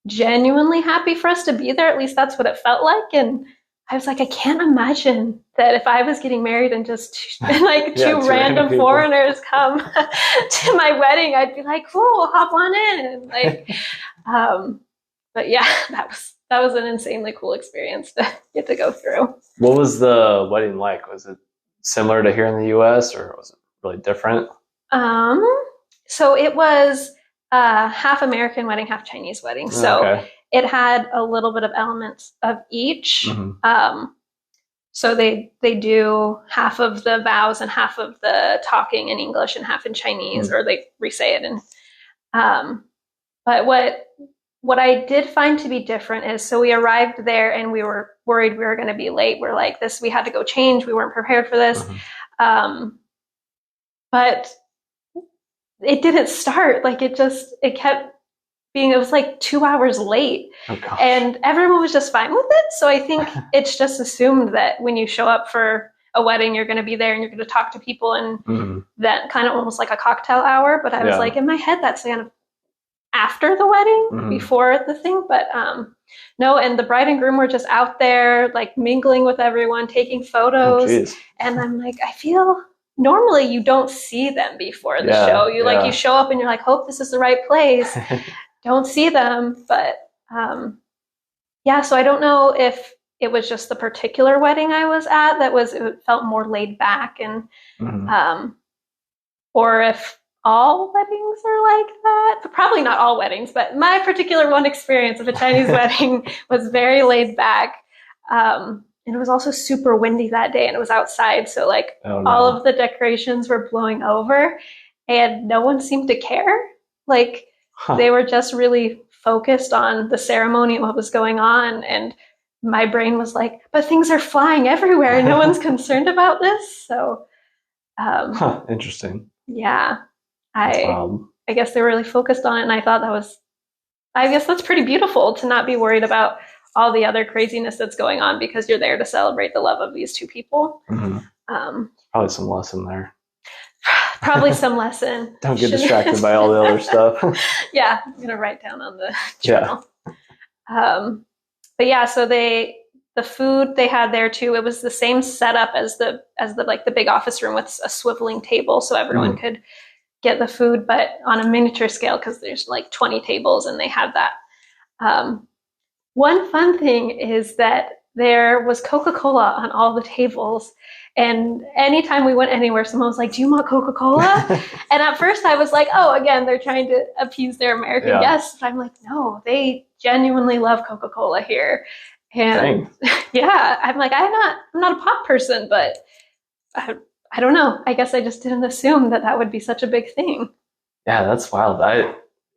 genuinely happy for us to be there. At least that's what it felt like. And I was like, I can't imagine that if I was getting married and just like two random foreigners come to my wedding, I'd be like, cool, hop on in. And like, but yeah, that was an insanely cool experience to get to go through. What was the wedding like? Was it similar to here in the US, or was it really different? So it was half American wedding, half Chinese wedding. So it had a little bit of elements of each. So they do half of the vows and half of the talking in English and half in Chinese, or they re-say it. And but what I did find to be different is, so we arrived there and we were worried we were going to be late. We're like, we had to go change. We weren't prepared for this. But it didn't start. Like, it kept being, it was like 2 hours late. And everyone was just fine with it. So I think it's just assumed that when you show up for a wedding, you're going to be there and you're going to talk to people, and that kind of almost like a cocktail hour. But I was like, in my head, that's kind of after the wedding, before the thing. But no, and the bride and groom were just out there like mingling with everyone, taking photos. And I'm like, I feel normally you don't see them before the show. You show up and you're like, hope this is the right place. Don't see them. But so I don't know if it was just the particular wedding I was at it felt more laid back, and or if all weddings are like that. But probably not all weddings, but my particular one experience of a Chinese wedding was very laid back. And it was also super windy that day, and it was outside. So like all of the decorations were blowing over, and no one seemed to care. Like they were just really focused on the ceremony and what was going on. And my brain was like, but things are flying everywhere. No one's concerned about this. So interesting. Yeah. I guess they were really focused on it, and I thought I guess that's pretty beautiful to not be worried about all the other craziness that's going on, because you're there to celebrate the love of these two people. Probably some lesson there. Probably some lesson. Don't get distracted by all the other stuff. Yeah, I'm gonna write down on the journal. But yeah, so the food they had there too, it was the same setup as the like the big office room with a swiveling table, so everyone could get the food, but on a miniature scale, because there's like 20 tables and they had that. One fun thing is that there was Coca-Cola on all the tables, and anytime we went anywhere, someone was like, do you want Coca-Cola? And at first I was like, oh, again, they're trying to appease their American guests. But I'm like, no, they genuinely love Coca-Cola here. And I'm like, I'm not a pop person, but I don't know. I guess I just didn't assume that would be such a big thing. Yeah, that's wild.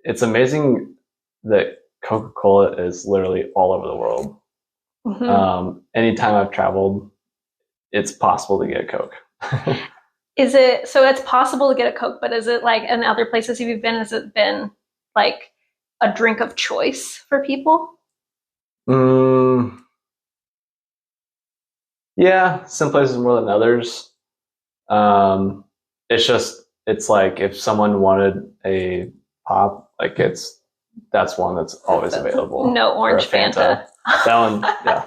It's amazing that Coca-Cola is literally all over the world. Anytime I've traveled, it's possible to get Coke. Is it, so it's possible to get a Coke, but is it like in other places you've been, has it been like a drink of choice for people? Yeah, some places more than others. It's like if someone wanted a pop, like that's one that's always available. No orange Fanta. That one, yeah.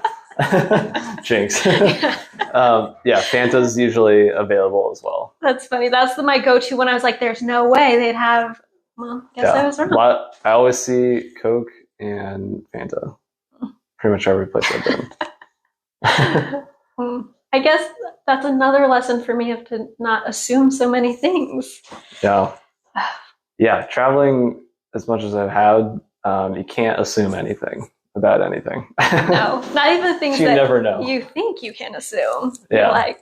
Jinx. Fanta's usually available as well. That's funny. That's my go-to when I was like, "There's no way they'd have." Well, guess I was wrong. I always see Coke and Fanta. Pretty much every place I've been. I guess that's another lesson for me of to not assume so many things. Yeah, traveling as much as I've had, you can't assume anything about anything. No, not even things you that never know. You think you can assume. Yeah.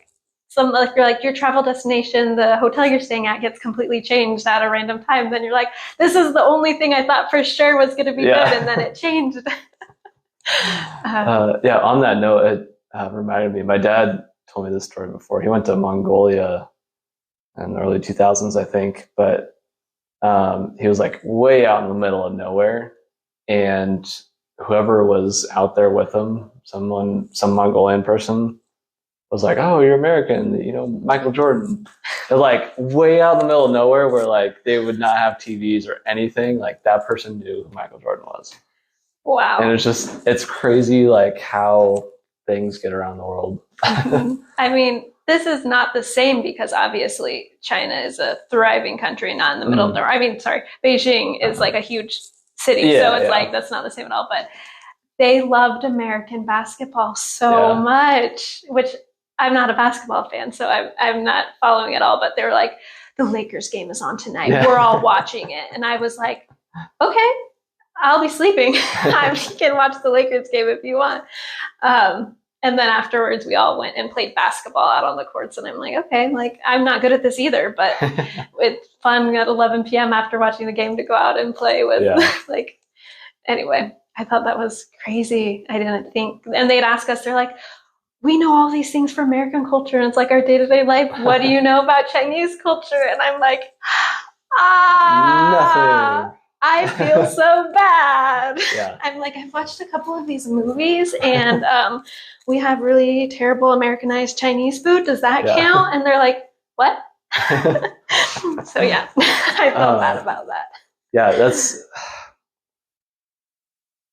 You're like your travel destination, the hotel you're staying at gets completely changed at a random time. Then you're like, this is the only thing I thought for sure was going to be good, and then it changed. On that note, it reminded me, my dad told me this story before. He went to Mongolia in the early 2000s, I think, but he was like way out in the middle of nowhere, and whoever was out there with him, some Mongolian person, was like, "Oh, you're American, Michael Jordan." They're like way out in the middle of nowhere where like they would not have TVs or anything. Like that person knew who Michael Jordan was. Wow. And it's crazy like how things get around the world. I mean, this is not the same because obviously China is a thriving country, not in the middle of nowhere. I mean, sorry, Beijing is like a huge city, so it's like that's not the same at all. But they loved American basketball so much, which I'm not a basketball fan, so I'm not following it all. But they were like, the Lakers game is on tonight. We're all watching it. And I was like, okay, I'll be sleeping. I can watch the Lakers game if you want. And then afterwards, we all went and played basketball out on the courts. And I'm like, okay, like I'm not good at this either, but it's fun at 11 p.m. after watching the game to go out and play with anyway, I thought that was crazy. I didn't think, and they'd ask us, they're like, we know all these things for American culture. And it's like our day-to-day life. What do you know about Chinese culture? And I'm like, nothing. I feel so bad. I'm like, I've watched a couple of these movies and we have really terrible Americanized Chinese food. Does that count? And they're like, what? So I felt bad about that. Yeah, that's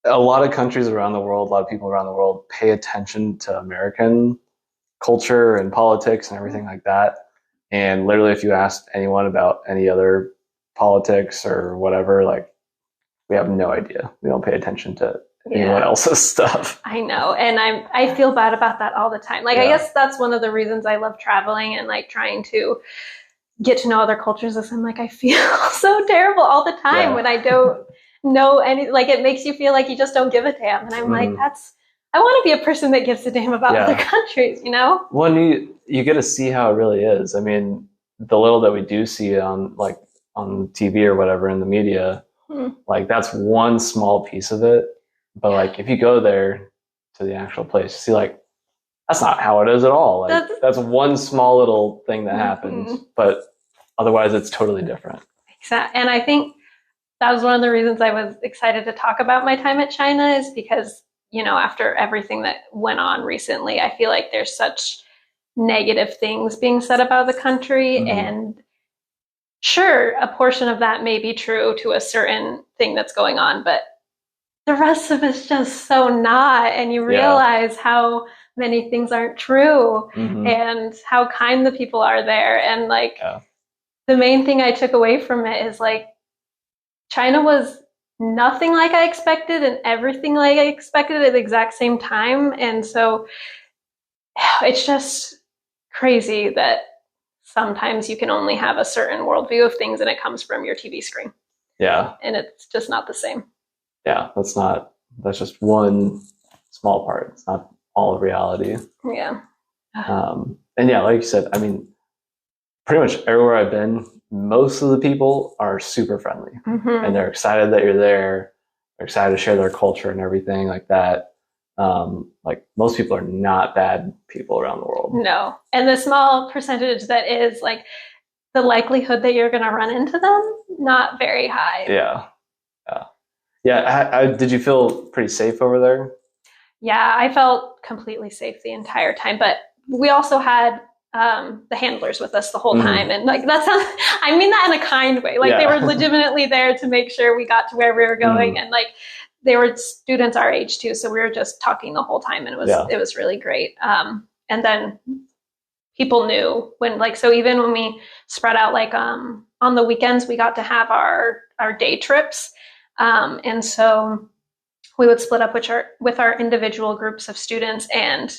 a lot of countries around the world, a lot of people around the world pay attention to American culture and politics and everything like that. And literally, if you ask anyone about any other politics or whatever, like we have no idea. We don't pay attention to anyone else's stuff. I know. And I feel bad about that all the time. Like, I guess that's one of the reasons I love traveling and like trying to get to know other cultures is I'm like, I feel so terrible all the time when I don't know any, like it makes you feel like you just don't give a damn. And I'm like, I want to be a person that gives a damn about other countries, Well, you get to see how it really is. I mean, the little that we do see on TV or whatever in the media, like that's one small piece of it. But like if you go there to the actual place, you see like that's not how it is at all. Like that's one small little thing that happens, but otherwise it's totally different. Exactly. And I think that was one of the reasons I was excited to talk about my time at China is because, after everything that went on recently, I feel like there's such negative things being said about the country. And sure, a portion of that may be true to a certain thing that's going on, but the rest of it's just so not. And you realize how many things aren't true and how kind the people are there. And like the main thing I took away from it is like, China was nothing like I expected and everything like I expected at the exact same time. And so it's just crazy that sometimes you can only have a certain worldview of things and it comes from your TV screen. Yeah. And it's just not the same. Yeah, that's just one small part. It's not all of reality. Yeah. And like you said, I mean, pretty much everywhere I've been, most of the people are super friendly and they're excited that you're there. They're excited to share their culture and everything like that. Like most people are not bad people around the world. No. And the small percentage that is like the likelihood that you're going to run into them, not very high. Yeah. Did you feel pretty safe over there? Yeah, I felt completely safe the entire time, but we also had the handlers with us the whole time. And like, I mean that in a kind way. Like they were legitimately there to make sure we got to where we were going. And like, they were students our age too. So we were just talking the whole time and it was really great. And then people knew when, like, so even when we spread out, like, on the weekends, we got to have our day trips. And so we would split up with our individual groups of students, and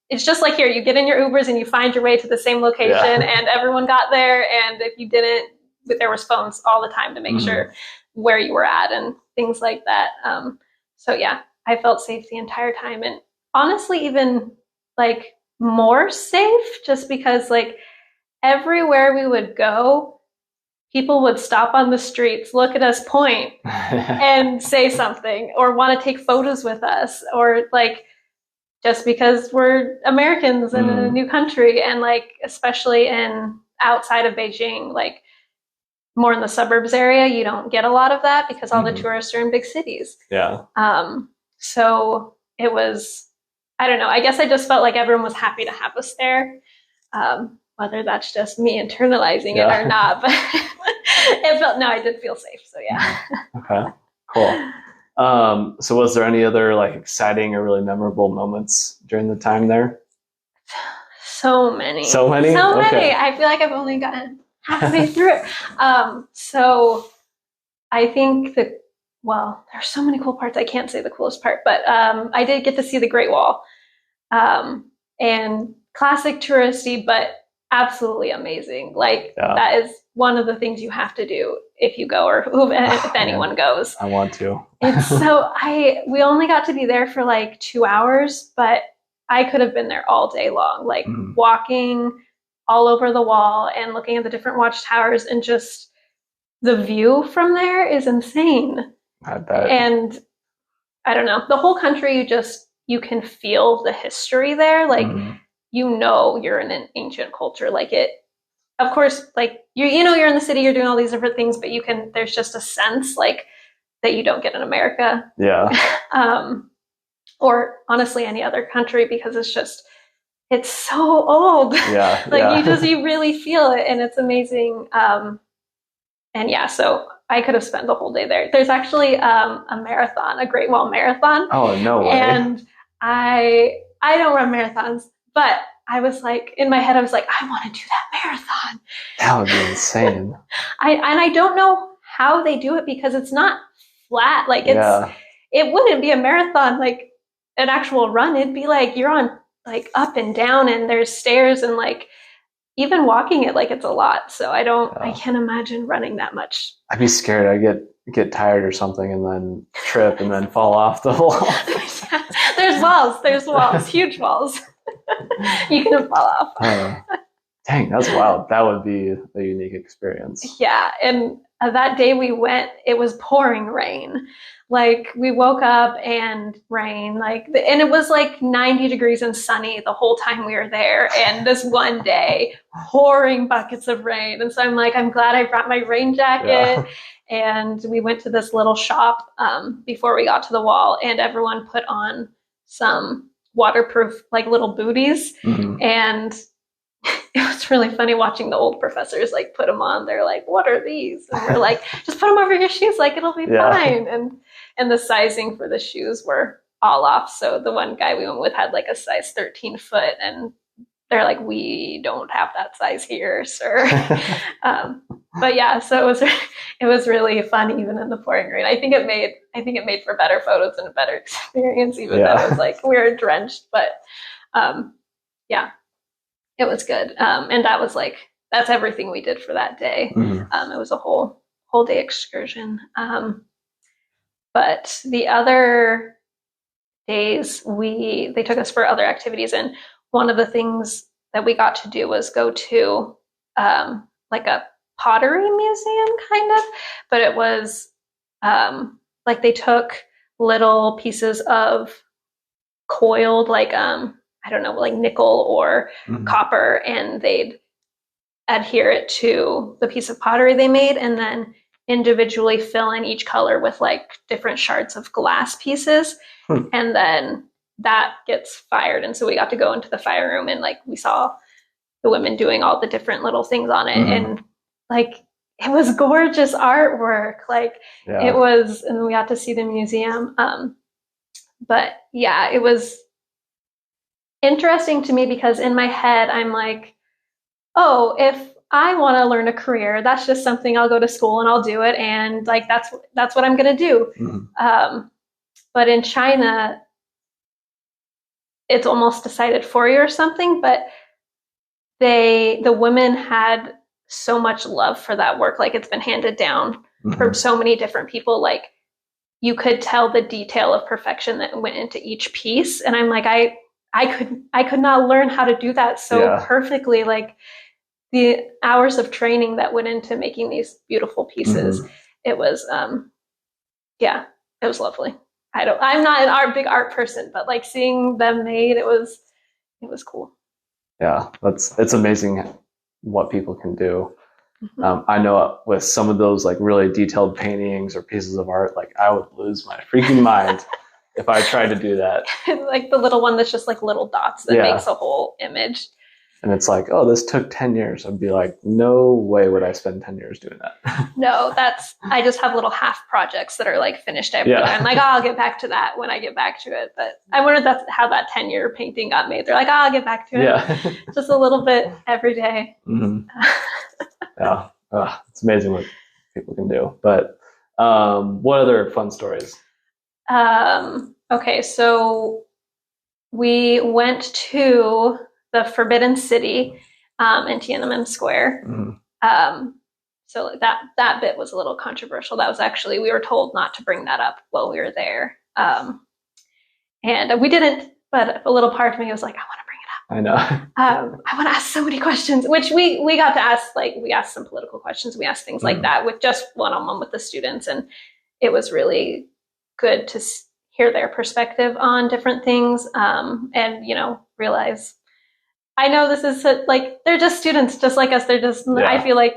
it's just like here, you get in your Ubers and you find your way to the same location, and everyone got there. And if you didn't, there was phones all the time to make sure where you were at and things like that. So yeah, I felt safe the entire time. And honestly, even like more safe, just because like everywhere we would go, people would stop on the streets, look at us, point, and say something, or want to take photos with us, or like, just because we're Americans in a new country. And like, especially outside of Beijing, like more in the suburbs area, you don't get a lot of that because all the tourists are in big cities. Yeah. So it was, I don't know, I guess I just felt like everyone was happy to have us there. Whether that's just me internalizing it or not, but I did feel safe. So yeah. Okay, cool. So was there any other like exciting or really memorable moments during the time there? So many. Okay. I feel like I've only gotten halfway through it. So I think there's so many cool parts. I can't say the coolest part, but I did get to see the Great Wall. And classic touristy, but absolutely amazing. Like that is one of the things you have to do if you go, or if anyone goes. I want to. It's so we only got to be there for like 2 hours, but I could have been there all day long, like walking all over the wall and looking at the different watchtowers, and just the view from there is insane. I bet. And I don't know, the whole country, you can feel the history there. Like, you're in an ancient culture. Like of course, like you're in the city, you're doing all these different things, but there's just a sense like that you don't get in America. Yeah. Or honestly any other country, because it's so old. Yeah. Like you really feel it, and it's amazing. And yeah, so I could have spent the whole day there. There's actually a marathon, a Great Wall Marathon. Oh, no way. And I don't run marathons, but I was like, in my head, I was like, I want to do that marathon. That would be insane. I don't know how they do it, because it's not flat. Like it wouldn't be a marathon, like an actual run. It'd be like you're on like up and down, and there's stairs, and like even walking it, like it's a lot. So I can't imagine running that much. I'd be scared. I'd get tired or something, and then trip and then fall off the wall. There's walls, huge walls. You can fall off. Dang, that's wild. That would be a unique experience. Yeah. And that day we went, it was pouring rain. Like we woke up and rain, and it was like 90 degrees and sunny the whole time we were there. And this one day, pouring buckets of rain. And so I'm like, I'm glad I brought my rain jacket. Yeah. And we went to this little shop before we got to the wall, and everyone put on some waterproof, like little booties. And it was really funny watching the old professors like put them on. They're like, what are these? And we're like, just put them over your shoes, like it'll be fine. And the sizing for the shoes were all off. So the one guy we went with had like a size 13 foot, and they're like, we don't have that size here, sir. But yeah, so it was really fun, even in the pouring rain. I think it made for better photos and a better experience, even though it was like we were drenched. But yeah, it was good. And that's everything we did for that day. It was a whole day excursion. But the other days they took us for other activities, and one of the things that we got to do was go to like a pottery museum, kind of, but it was like they took little pieces of coiled, like I don't know, like nickel or copper, and they'd adhere it to the piece of pottery they made, and then individually fill in each color with like different shards of glass pieces. And then that gets fired. And so we got to go into the fire room, and like we saw the women doing all the different little things on it. And like it was gorgeous artwork. Like it was, and we got to see the museum. But yeah, it was interesting to me because in my head, I'm like, oh, if I want to learn a career, that's just something I'll go to school and I'll do it. And like, that's what I'm going to do. But in China, it's almost decided for you or something, but the women had so much love for that work. Like it's been handed down from so many different people. Like you could tell the detail of perfection that went into each piece. And I'm like, I could not learn how to do that so perfectly. Like the hours of training that went into making these beautiful pieces. It was, it was lovely. I'm not an big art person, but like seeing them made, it was cool. Yeah, it's amazing what people can do. I know with some of those like really detailed paintings or pieces of art, like I would lose my freaking mind if I tried to do that. Like the little one that's just like little dots that makes a whole image. And it's like, oh, this took 10 years. I'd be like, no way would I spend 10 years doing that. No, I just have little half projects that are like finished every day. I'm like, oh, I'll get back to that when I get back to it. But I wonder if that's how that 10-year painting got made. They're like, oh, I'll get back to it. Yeah. Just a little bit every day. Yeah. It's amazing what people can do. But what other fun stories? Okay, so we went to the Forbidden City in Tiananmen Square. So that bit was a little controversial. That was actually, we were told not to bring that up while we were there. And we didn't, but a little part of me was like, I want to bring it up. I know. I want to ask so many questions, which we got to ask, like we asked some political questions. We asked things like that with just one-on-one with the students. And it was really good to hear their perspective on different things and, realize, I know this is like, they're just students just like us. They're just, I feel like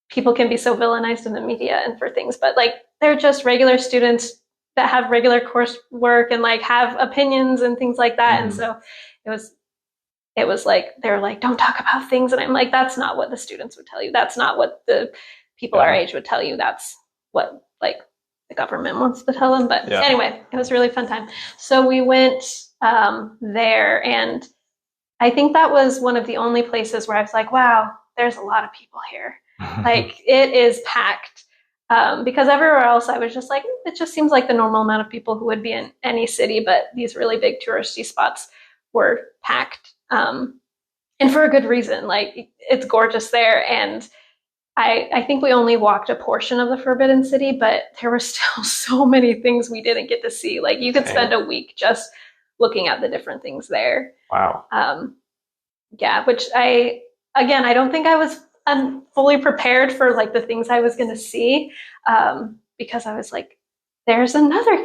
people can be so villainized in the media and for things, but like, they're just regular students that have regular coursework and like have opinions and things like that. And so it was like, they're like, don't talk about things. And I'm like, that's not what the students would tell you. That's not what the people our age would tell you. That's what like the government wants to tell them. But anyway, it was a really fun time. So we went there, and I think that was one of the only places where I was like, wow, there's a lot of people here. Like it is packed. Because everywhere else I was just like, it just seems like the normal amount of people who would be in any city, but these really big touristy spots were packed. And for a good reason. Like it's gorgeous there. And I think we only walked a portion of the Forbidden City, but there were still so many things we didn't get to see. Like you could spend a week just looking at the different things there. Wow. Which I don't think I was fully prepared for like the things I was going to see, because I was like, there's another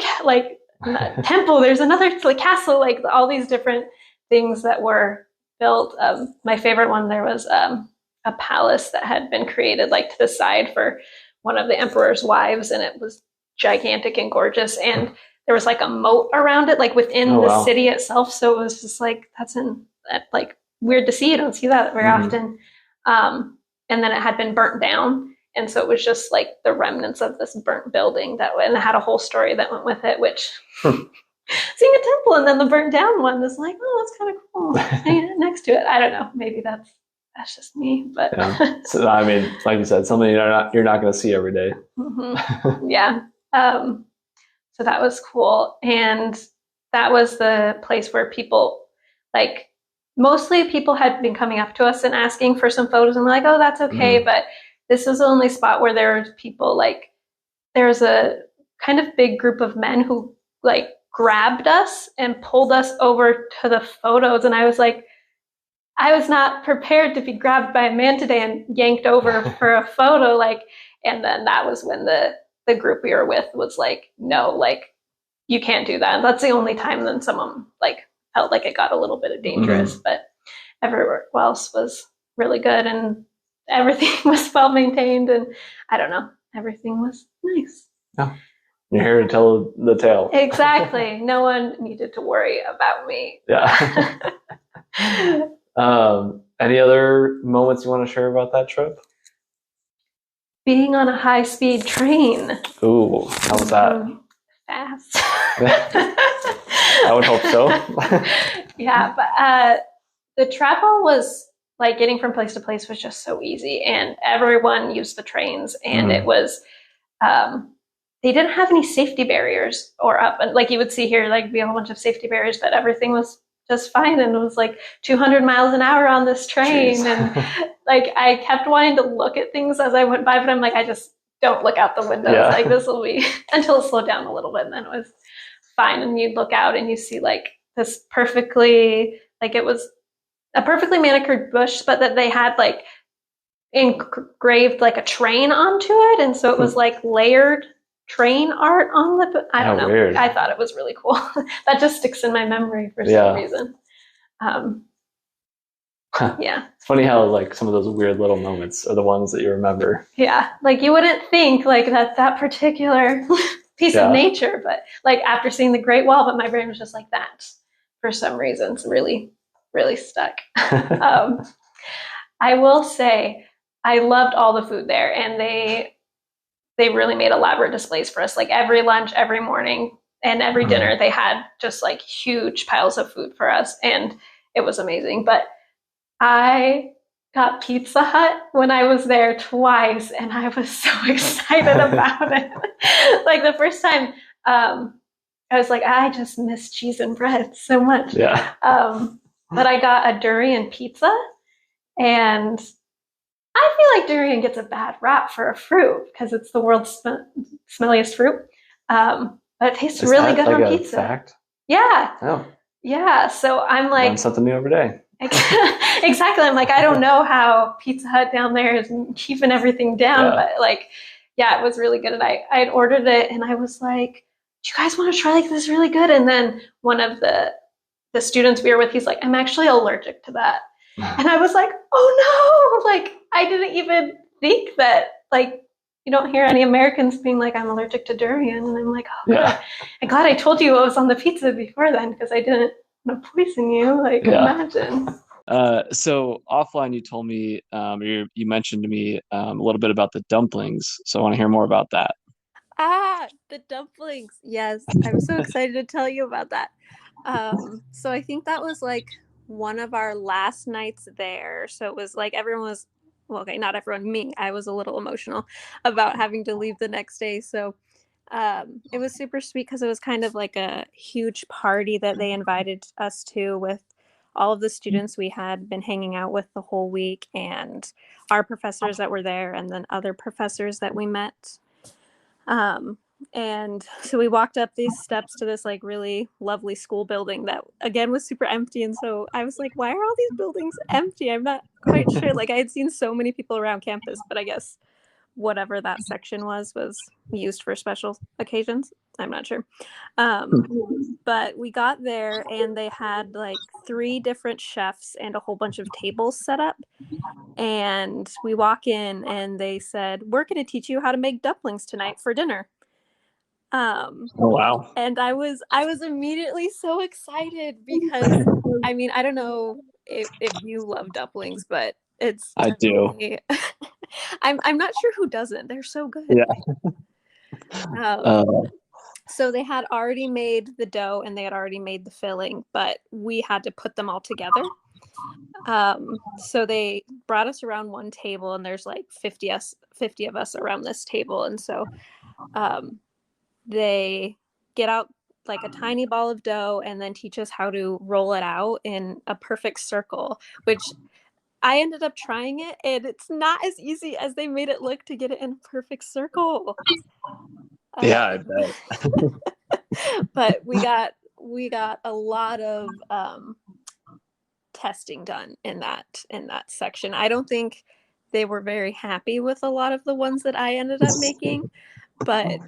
temple, there's another like castle, like all these different things that were built. My favorite one, there was a palace that had been created like to the side for one of the emperor's wives, and it was gigantic and gorgeous, and there was like a moat around it, like within the city itself. So it was just like, that's like weird to see. You don't see that very often. And then it had been burnt down. And so it was just like the remnants of this burnt building and it had a whole story that went with it, which seeing a temple and then the burnt down one was like, oh, that's kind of cool. Next to it. I don't know. Maybe that's just me, but So, I mean, like you said, something you're not going to see every day. Yeah. So that was cool. And that was the place where people like, mostly people had been coming up to us and asking for some photos and like, oh, that's okay. But this was the only spot where there were people like, there's a kind of big group of men who like grabbed us and pulled us over to the photos. And I was like, I was not prepared to be grabbed by a man today and yanked over for a photo. Like, and then that was when the group we were with was like, no, like you can't do that. And that's the only time then someone like felt like it got a little bit dangerous, but everywhere else was really good and everything was well maintained, and I don't know, everything was nice. Yeah. You're here to tell the tale. Exactly. No one needed to worry about me. Yeah. Any other moments you want to share about that trip? Being on a high-speed train. Ooh, how was that? Fast. I would hope so. Yeah, but the travel was like getting from place to place was just so easy, and everyone used the trains, and it Mm. was um, they didn't have any safety barriers or up, and like you would see here, like be a whole bunch of safety barriers, but everything was just fine, and it was like 200 miles an hour on this Jeez. train, and like I kept wanting to look at things as I went by, but I'm like, I just don't look out the windows. Like Yeah. this will be until it slowed down a little bit, and then it was fine. And you look out and you see like this perfectly, like it was a perfectly manicured bush, but that they had like engraved like a train onto it, and so it was like layered train art on the. I don't Oh, know. weird. I thought it was really cool. That just sticks in my memory for some Yeah. reason. Um, yeah, It's funny how like some of those weird little moments are the ones that you remember. yeah. Like you wouldn't think like that particular piece of Yeah. nature, but like after seeing the Great Wall, but my brain was just like that for some reason. It's really, really stuck. Um, I will say I loved all the food there, and they really made elaborate displays for us. Like every lunch, every morning, and every dinner, they had just like huge piles of food for us, and it was amazing. But I got Pizza Hut when I was there twice, and I was so excited about it. Like the first time, I was like, I just miss cheese and bread so much. Yeah. But I got a durian pizza, and I feel like durian gets a bad rap for a fruit because it's the world's smelliest fruit. But it tastes Is really that good like on a pizza. fact? Yeah. Oh, Yeah. So I'm learn like, something new every day. exactly. I'm like, I don't know how Pizza Hut down there is keeping everything down, Yeah. but like, yeah, it was really good. And I had ordered it, and I was like, do you guys want to try like this really good? And then one of the students we were with, he's like, I'm actually allergic to that. And I was like, oh no, like I didn't even think that, like, you don't hear any Americans being like, I'm allergic to durian. And I'm like, oh, good. Yeah. I'm glad I told you what was on the pizza before then, because I didn't want to poison you. Like, Yeah. imagine. So offline, you told me, you mentioned to me a little bit about the dumplings. So I want to hear more about that. Ah, the dumplings. Yes, I'm so excited to tell you about that. So I think that was like one of our last nights there. So it was like everyone was, well, okay, not everyone, me. I was a little emotional about having to leave the next day. So it was super sweet because it was kind of like a huge party that they invited us to with all of the students we had been hanging out with the whole week and our professors that were there and then other professors that we met. Um, and so we walked up these steps to this like really lovely school building that again was super empty. And so I was like, why are all these buildings empty? I'm not quite sure. Like I had seen so many people around campus, but I guess whatever that section was used for special occasions. I'm not sure. But we got there and they had like 3 different chefs and a whole bunch of tables set up. And we walk in and they said, we're going to teach you how to make dumplings tonight for dinner. Oh, wow. And I was immediately so excited because I mean, I don't know if you love dumplings, but it's I do. definitely I'm not sure who doesn't. They're so good. Yeah. Um, Uh, so they had already made the dough and they had already made the filling, but we had to put them all together. So they brought us around one table and there's like 50 of us around this table. And so um, they get out like a tiny ball of dough and then teach us how to roll it out in a perfect circle, which I ended up trying it and it's not as easy as they made it look to get it in a perfect circle. yeah, I Um, bet. but we got a lot of testing done in that section. I don't think they were very happy with a lot of the ones that I ended up making, but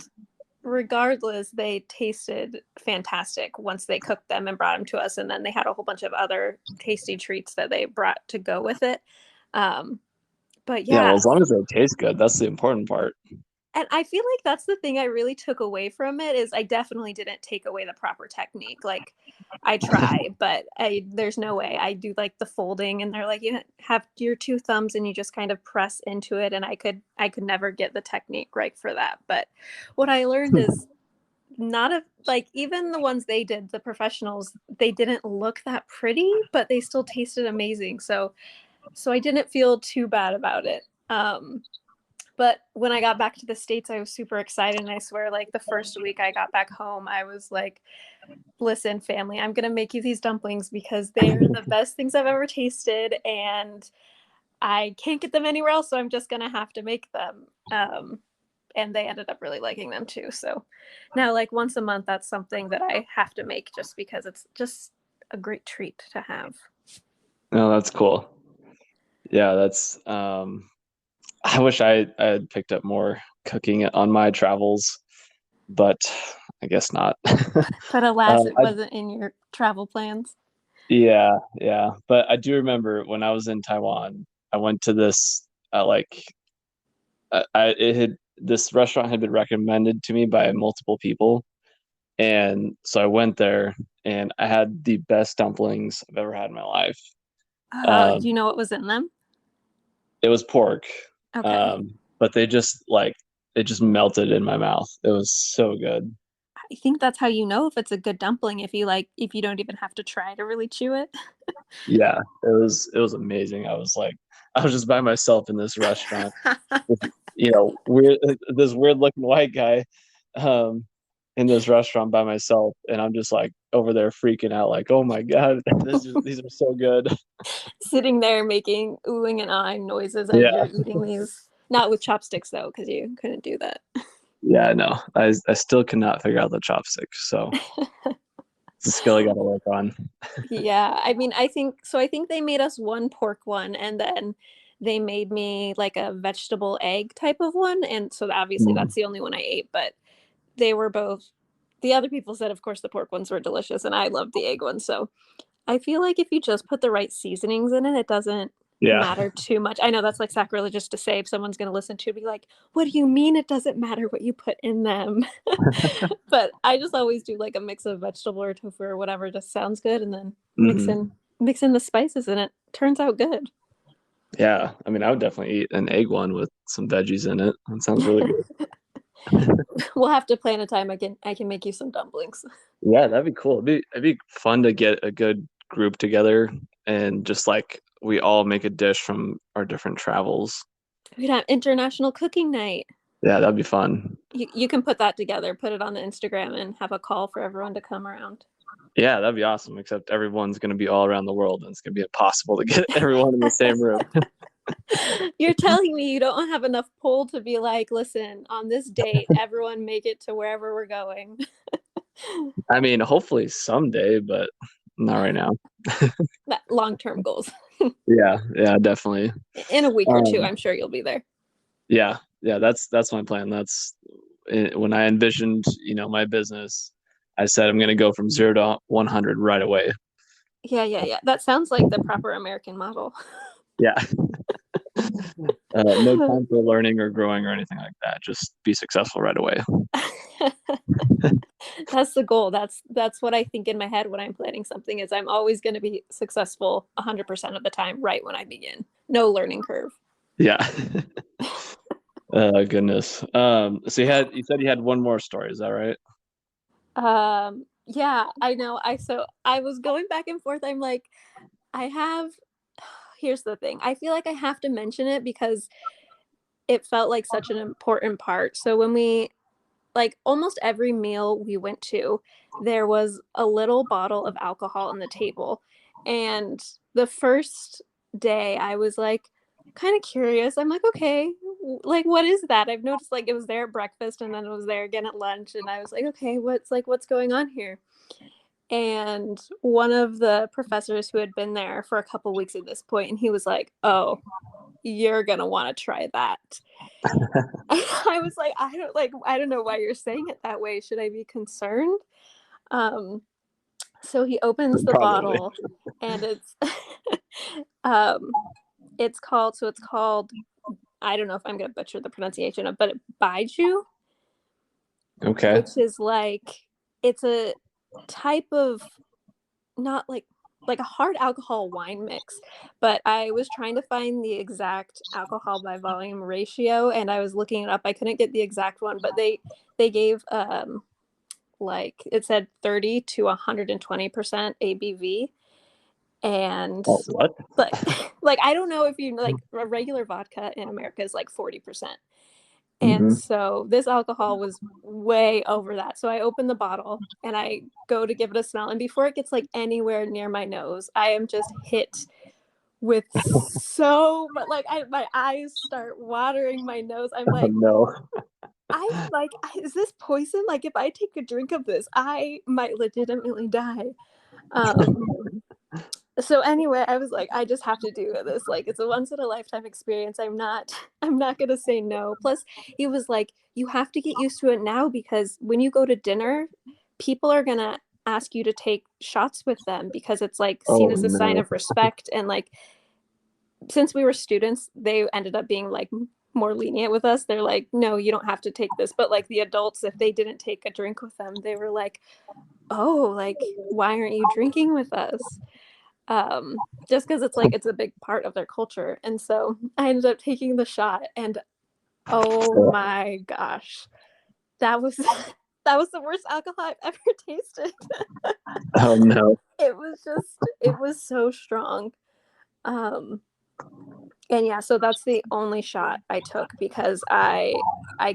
regardless, they tasted fantastic once they cooked them and brought them to us. And then they had a whole bunch of other tasty treats that they brought to go with it. Um, but Yeah, well, yeah, as long as they taste good, that's the important part. and I feel like that's the thing I really took away from it is I definitely didn't take away the proper technique. Like I try, but there's no way. I do like the folding and they're like you have your 2 thumbs and you just kind of press into it and I could never get the technique right for that. But what I learned is not a like even the ones they did, the professionals, they didn't look that pretty, but they still tasted amazing. So I didn't feel too bad about it. But when I got back to the States, I was super excited. And I swear, like the first week I got back home, I was like, listen, family, I'm going to make you these dumplings because they're the best things I've ever tasted. And I can't get them anywhere else. So I'm just going to have to make them. And they ended up really liking them too. So now, like once a month, that's something that I have to make just because it's just a great treat to have. No, that's cool. Yeah, that's I wish I had picked up more cooking on my travels, but I guess not. But alas, it wasn't in your travel plans. Yeah, yeah. But I do remember when I was in Taiwan, I went to this this restaurant had been recommended to me by multiple people, and so I went there and I had the best dumplings I've ever had in my life. Do you know what was in them? It was pork, Okay. but it just melted in my mouth. It was so good. I think that's how you know if it's a good dumpling, if you don't even have to try to really chew it. Yeah, it was amazing. I was just by myself in this restaurant with, weird this weird looking white guy um in this restaurant by myself, and I'm just like over there freaking out like, oh my god, these are so good. Sitting there making oohing and ahhing noises as Yeah. you're eating these. Not with chopsticks though, because you couldn't do that. Yeah, no. I still cannot figure out the chopsticks, so it's a skill I gotta work on. Yeah, I mean, I think they made us one pork one, and then they made me like a vegetable egg type of one, and so obviously Mm. that's the only one I ate. But they were both. The other people said, of course, the pork ones were delicious, and I loved the egg ones. So I feel like if you just put the right seasonings in it, it doesn't Yeah. matter too much. I know that's like sacrilegious to say if someone's going to listen to it, be like, what do you mean it doesn't matter what you put in them? But I just always do like a mix of vegetable or tofu or whatever just sounds good, and then Hmm. mix in the spices, and it turns out good. Yeah. I mean, I would definitely eat an egg one with some veggies in it. That sounds really good. We'll have to plan a time I can make you some dumplings. Yeah, that'd be cool. It'd be fun to get a good group together and just like we all make a dish from our different travels. We'd have international cooking night. Yeah, that'd be fun. You can put that together, put it on the Instagram, and have a call for everyone to come around. Yeah, that'd be awesome. Except everyone's gonna be all around the world, and it's gonna be impossible to get everyone in the same room. You're telling me you don't have enough pull to be like, listen, on this date, everyone make it to wherever we're going. I mean, hopefully someday, but not right now. Long-term goals. Yeah, yeah, definitely. In a week or two, Um, I'm sure you'll be there. yeah, yeah, that's my plan. That's when I envisioned, my business. I said I'm gonna go from 0 to 100 right away. Yeah. That sounds like the proper American model. Yeah. No time for learning or growing or anything like that. Just be successful right away. That's the goal. That's what I think in my head when I'm planning something is I'm always going to be successful 100% of the time right when I begin. No learning curve. Yeah. Goodness. So you said you had one more story, is that right? Yeah, I know. I was going back and forth. I'm like, I have here's the thing. I feel like I have to mention it because it felt like such an important part. So when we like almost every meal we went to, there was a little bottle of alcohol on the table. And the first day I was like kind of curious. I'm like, okay, like what is that? I've noticed like it was there at breakfast and then it was there again at lunch. And I was like, okay, what's going on here? And one of the professors who had been there for a couple weeks at this point, and he was like, oh, you're gonna want to try that. I was like, I don't know why you're saying it that way. Should I be concerned? Um, so he opens the Probably. bottle, and um, it's called. I don't know if I'm gonna butcher the pronunciation of, but Baiju, Okay. which is it's a type of not like a hard alcohol wine mix, but I was trying to find the exact alcohol by volume ratio and I was looking it up. I couldn't get the exact one, but they gave like it said 30 to 120% ABV. And what? like I don't know if you like a regular vodka in America is like 40%. And so this alcohol was way over that. So I open the bottle and I go to give it a smell. And before it gets like anywhere near my nose, I am just hit with so much, like my eyes start watering my nose. I'm like, no. I'm like, is this poison? Like if I take a drink of this, I might legitimately die. So anyway, I was like, I just have to do this. Like it's a once in a lifetime experience. I'm not gonna say no. Plus, he was like, you have to get used to it now because when you go to dinner, people are gonna ask you to take shots with them because it's like seen as a sign of respect. And like since we were students, they ended up being like more lenient with us. They're like, no, you don't have to take this. But like the adults, if they didn't take a drink with them, they were like, oh, like why aren't you drinking with us? Just because it's like it's a big part of their culture. And so I ended up taking the shot, and oh my gosh, that was that was the worst alcohol I've ever tasted. Oh no. It was so strong. And yeah, so that's the only shot I took because I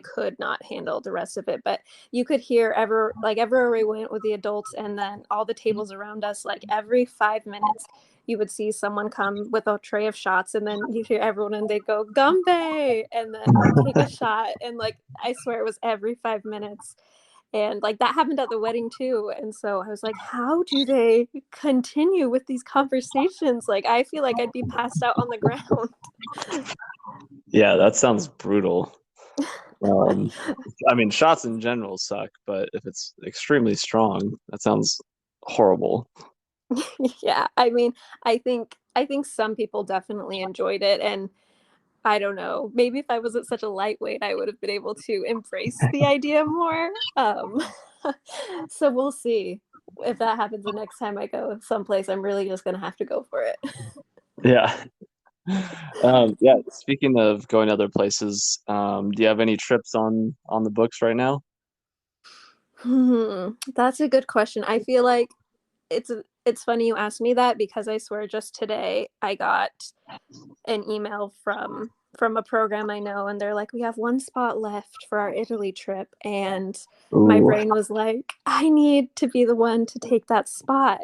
could not handle the rest of it. But you could hear everywhere we went with the adults and then all the tables around us, like every 5 minutes you would see someone come with a tray of shots, and then you hear everyone and they go Gumbe and then take a shot, and like I swear it was every 5 minutes. And like that happened at the wedding too. And so I was like, how do they continue with these conversations? Like I feel like I'd be passed out on the ground. Yeah, that sounds brutal. I mean, shots in general suck, but if it's extremely strong, that sounds horrible. Yeah, I mean, I think some people definitely enjoyed it, and I don't know, maybe if I wasn't such a lightweight, I would have been able to embrace the idea more. So we'll see if that happens the next time I go someplace. I'm really just gonna have to go for it. Yeah. Yeah. Speaking of going other places, do you have any trips on the books right now? That's a good question. I feel like it's funny you asked me that because I swear just today I got an email from a program I know, and they're like, we have one spot left for our Italy trip, and my brain was like, I need to be the one to take that spot.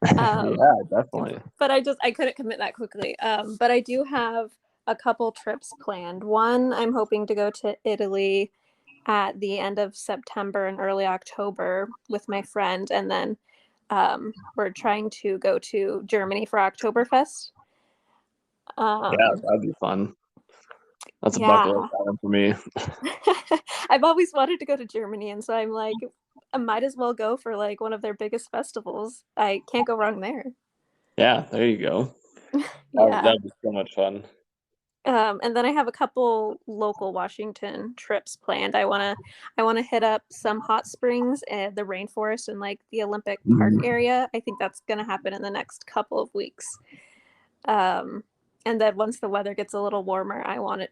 Yeah, definitely. But I couldn't commit that quickly. But I do have a couple trips planned. One, I'm hoping to go to Italy at the end of September and early October with my friend, and then we're trying to go to Germany for Oktoberfest. Yeah, that'd be fun. That's a bucket list item for me. I've always wanted to go to Germany, and so I'm like, I might as well go for like one of their biggest festivals. I can't go wrong there. Yeah, there you go. Yeah. That'd be so much fun. And then I have a couple local Washington trips planned. I wanna hit up some hot springs and the rainforest and like the Olympic Park area. I think that's gonna happen in the next couple of weeks. And then once the weather gets a little warmer, I want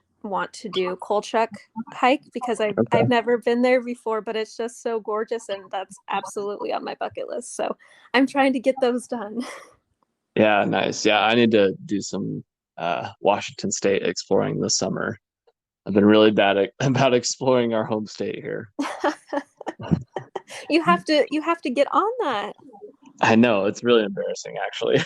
to do Kolchak hike because I've never been there before, but it's just so gorgeous, and that's absolutely on my bucket list. So I'm trying to get those done. Yeah, nice. Yeah, I need to do some Washington State exploring this summer. I've been really bad about exploring our home state here. You have to get on that. I know, it's really embarrassing actually.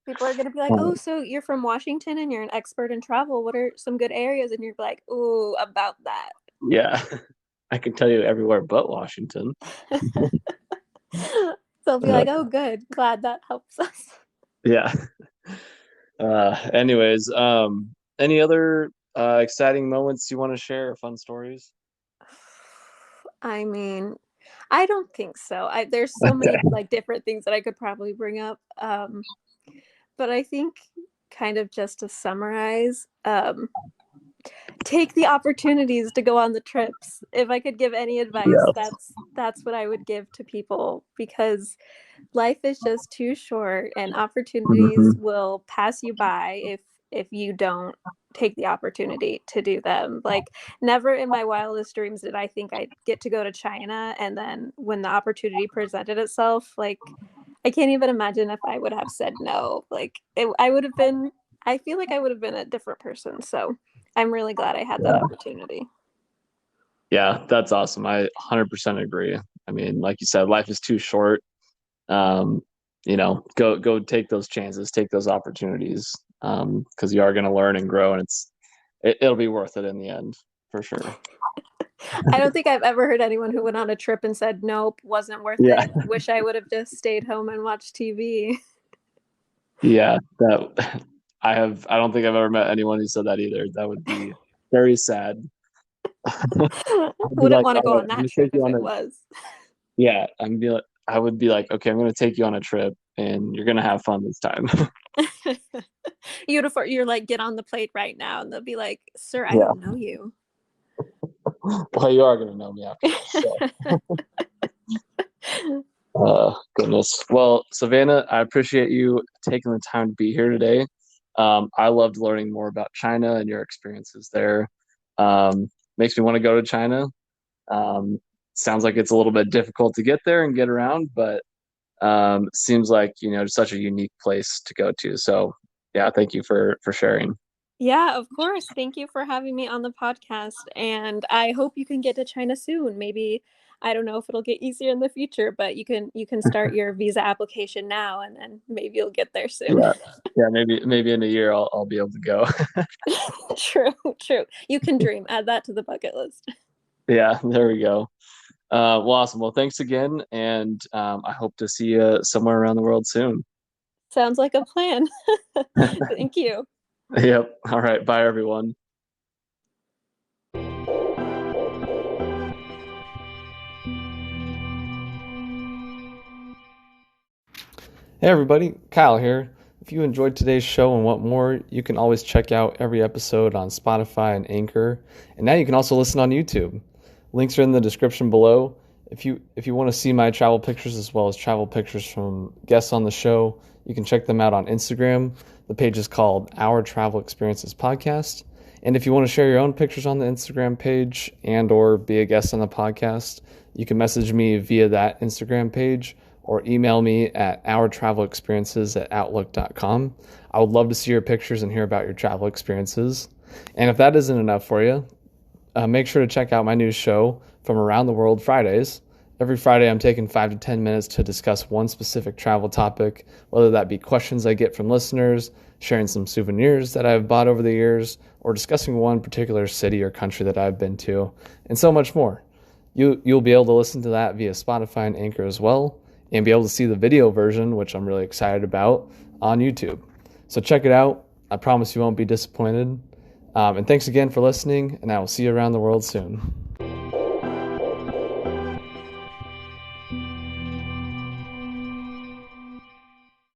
People are going to be like, oh, so you're from Washington and you're an expert in travel. What are some good areas? And you're like, ooh, about that. Yeah, I can tell you everywhere but Washington. They'll be like, oh, good. Glad that helps us. Yeah. Anyways, any other exciting moments you want to share, fun stories? I mean, I don't think so. There's so many like different things that I could probably bring up. But I think kind of just to summarize, take the opportunities to go on the trips. If I could give any advice, that's what I would give to people, because life is just too short and opportunities will pass you by if you don't take the opportunity to do them. Like, never in my wildest dreams did I think I'd get to go to China. And then when the opportunity presented itself, like, I can't even imagine if I would have said no. Like, I would have been, I feel like I would have been a different person. So I'm really glad I had that opportunity. Yeah, that's awesome. I 100% agree. I mean, like you said, life is too short. Go take those chances, take those opportunities, because you are going to learn and grow, and it'll be worth it in the end, for sure. I don't think I've ever heard anyone who went on a trip and said, nope, wasn't worth it. Wish I would have just stayed home and watched TV. Yeah, I don't think I've ever met anyone who said that either. That would be very sad. Wouldn't want to go on that trip if it was. Yeah, I would be like, okay, I'm going to take you on a trip and you're going to have fun this time. You're like, get on the plate right now. And they'll be like, sir, I don't know you. Well, you are going to know me after this. So. Goodness. Well, Savannah, I appreciate you taking the time to be here today. I loved learning more about China and your experiences there. Makes me want to go to China. Sounds like it's a little bit difficult to get there and get around, but seems like, just such a unique place to go to. So yeah, thank you for sharing. Yeah, of course. Thank you for having me on the podcast. And I hope you can get to China soon. Maybe, I don't know if it'll get easier in the future, but you can start your visa application now, and then maybe you'll get there soon. Yeah, maybe in a year I'll be able to go. True. You can dream. Add that to the bucket list. Yeah, there we go. Well, awesome. Well, thanks again, and I hope to see you somewhere around the world soon. Sounds like a plan. Thank you. Yep. All right. Bye, everyone. Hey everybody, Kyle here. If you enjoyed today's show and want more, you can always check out every episode on Spotify and Anchor. And now you can also listen on YouTube. Links are in the description below. If you want to see my travel pictures as well as travel pictures from guests on the show, you can check them out on Instagram. The page is called Our Travel Experiences Podcast. And if you want to share your own pictures on the Instagram page and or be a guest on the podcast, you can message me via that Instagram page or email me at ourtravelexperiences@outlook.com. I would love to see your pictures and hear about your travel experiences. And if that isn't enough for you, make sure to check out my new show, From Around the World Fridays. Every Friday, I'm taking 5 to 10 minutes to discuss one specific travel topic, whether that be questions I get from listeners, sharing some souvenirs that I've bought over the years, or discussing one particular city or country that I've been to, and so much more. You'll be able to listen to that via Spotify and Anchor as well, and be able to see the video version, which I'm really excited about, on YouTube. So check it out. I promise you won't be disappointed. And thanks again for listening, and I will see you around the world soon.